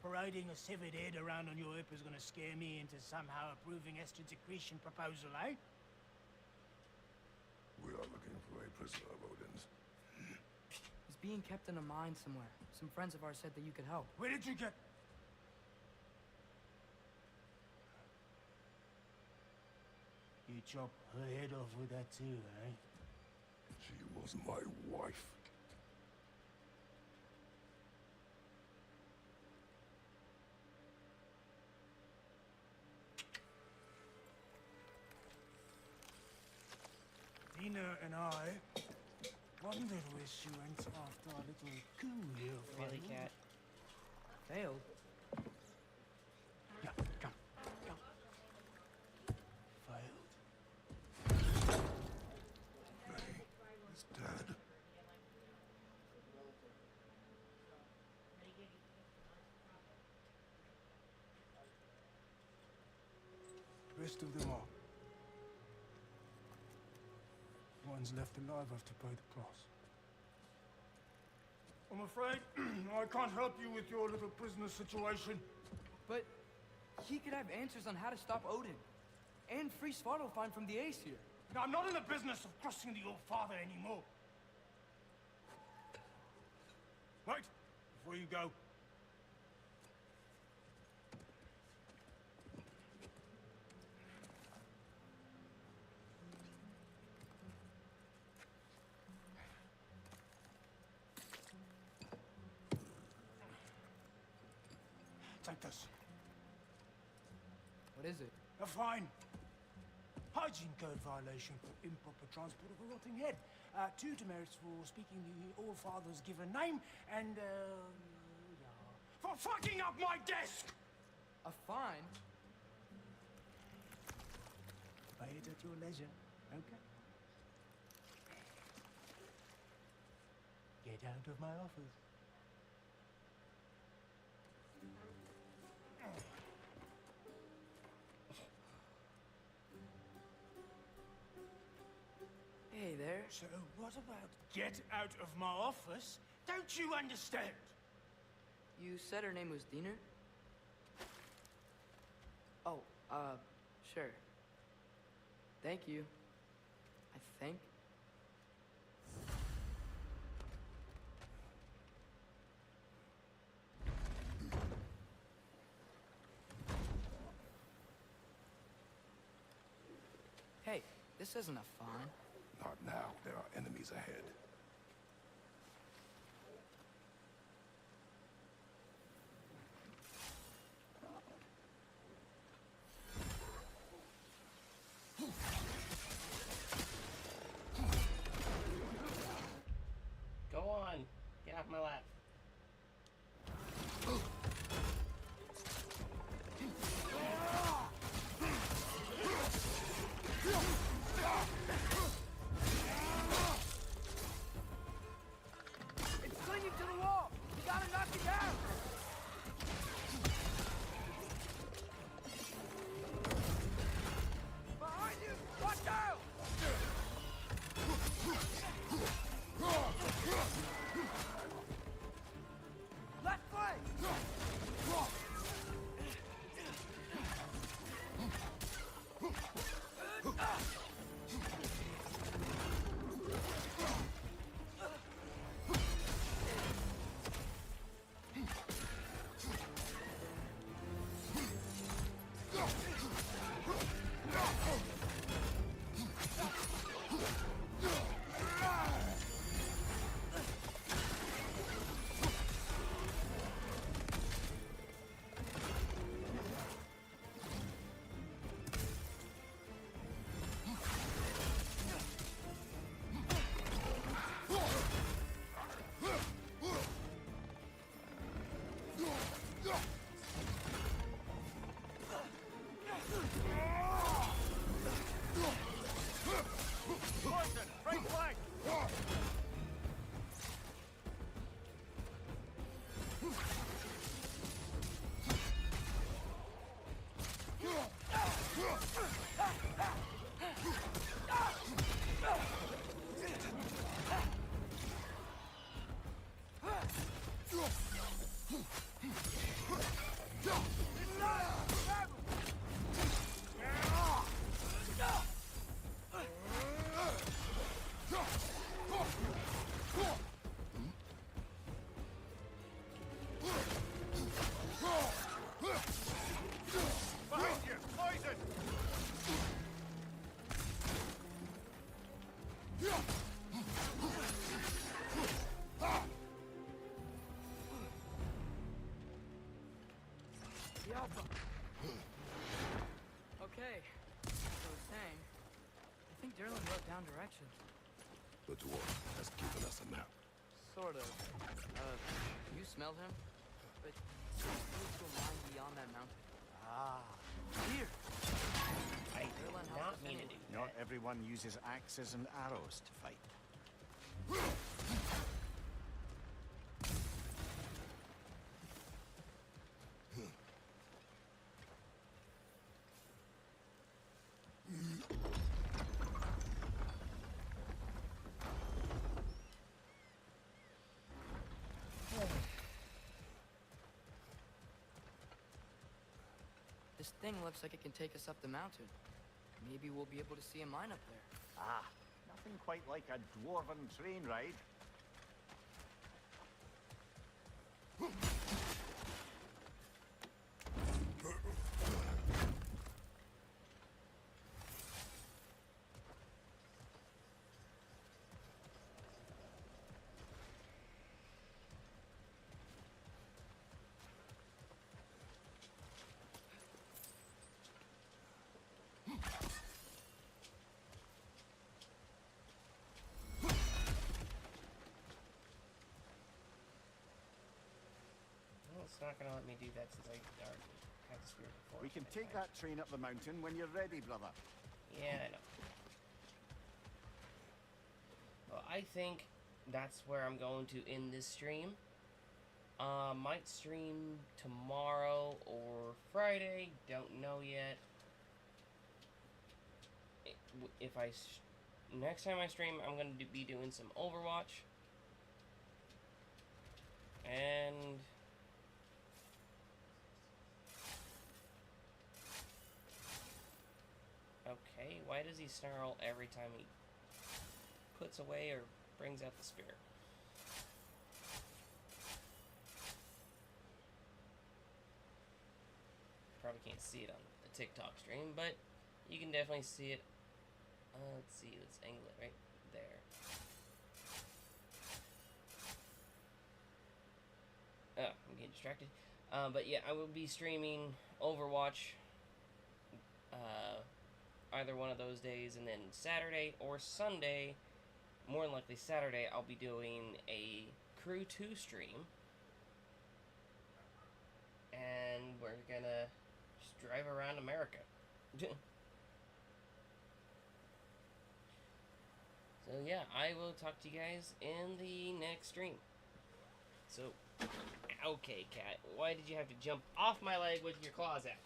[SPEAKER 12] parading a severed head around on your hip is gonna scare me into somehow approving Esther's accretion proposal, eh?
[SPEAKER 6] We are looking for a prisoner of Odin's.
[SPEAKER 4] He's being kept in a mine somewhere. Some friends of ours said that you could help.
[SPEAKER 12] Where did you get... You chop her head off with that too, eh?
[SPEAKER 6] She was my wife.
[SPEAKER 12] Dina and I wondered where she went after our little coup here.
[SPEAKER 4] Really, cat? Failed?
[SPEAKER 12] Yeah, come. Failed.
[SPEAKER 6] May is dead.
[SPEAKER 12] Rest of them are. One's left alive after pay the price. I'm afraid I can't help you with your little prisoner situation.
[SPEAKER 4] But he could have answers on how to stop Odin. And free Svartalfheim from the Aesir.
[SPEAKER 12] Now, I'm not in the business of crossing the old father anymore. Right, before you go. Take this.
[SPEAKER 4] What is it?
[SPEAKER 12] A fine. Hygiene code violation for improper transport of a rotting head. 2 demerits for speaking the All-Father's given name, and, yeah, for fucking up my desk!
[SPEAKER 4] A fine?
[SPEAKER 12] Pay it at your leisure, okay? Get out of my office.
[SPEAKER 4] Hey there.
[SPEAKER 12] So what about get out of my office? Don't you understand?
[SPEAKER 4] You said her name was Diener? Oh, sure. Thank you. I think. Hey, this isn't a fawn.
[SPEAKER 6] Not now. There are enemies ahead.
[SPEAKER 1] Go on. Get off my lap.
[SPEAKER 12] It's clinging to the wall! You gotta knock it down! Behind you! Watch out! Left flank!
[SPEAKER 2] Poison! Right flank! Behind you! Poison!
[SPEAKER 4] Yalpa. Okay. So I was saying, I think Derlin wrote down directions.
[SPEAKER 6] The dwarf has given us a map.
[SPEAKER 4] Sort of. You smelled him? But he moved to a mine beyond that mountain.
[SPEAKER 12] Ah,
[SPEAKER 4] Here!
[SPEAKER 1] I
[SPEAKER 4] Derlin
[SPEAKER 1] did
[SPEAKER 4] helped
[SPEAKER 1] not
[SPEAKER 4] us
[SPEAKER 1] mean to
[SPEAKER 4] anyway.
[SPEAKER 1] do
[SPEAKER 11] Not
[SPEAKER 1] that.
[SPEAKER 11] everyone uses axes and arrows to fight.
[SPEAKER 4] This thing looks like it can take us up the mountain. Maybe we'll be able to see a mine up there.
[SPEAKER 11] Ah, nothing quite like a dwarven train ride.
[SPEAKER 1] Well, it's not gonna let me do that since I already had the spear before.
[SPEAKER 11] We can
[SPEAKER 1] That's
[SPEAKER 11] take
[SPEAKER 1] fine.
[SPEAKER 11] that train up the mountain when you're ready, brother.
[SPEAKER 1] Yeah, I know. Well, I think that's where I'm going to end this stream. Might stream tomorrow or Friday. Don't know yet. If I next time I stream, I'm going to be doing some Overwatch. And okay, why does he snarl every time he puts away or brings out the spear? Probably can't see it on the TikTok stream, but you can definitely see it. Let's see, let's angle it right there. Oh, I'm getting distracted. But yeah, I will be streaming Overwatch either one of those days, and then Saturday or Sunday, more than likely Saturday, I'll be doing a Crew 2 stream. And we're gonna just drive around America. So yeah, I will talk to you guys in the next stream. So, okay, cat, why did you have to jump off my leg with your claws out?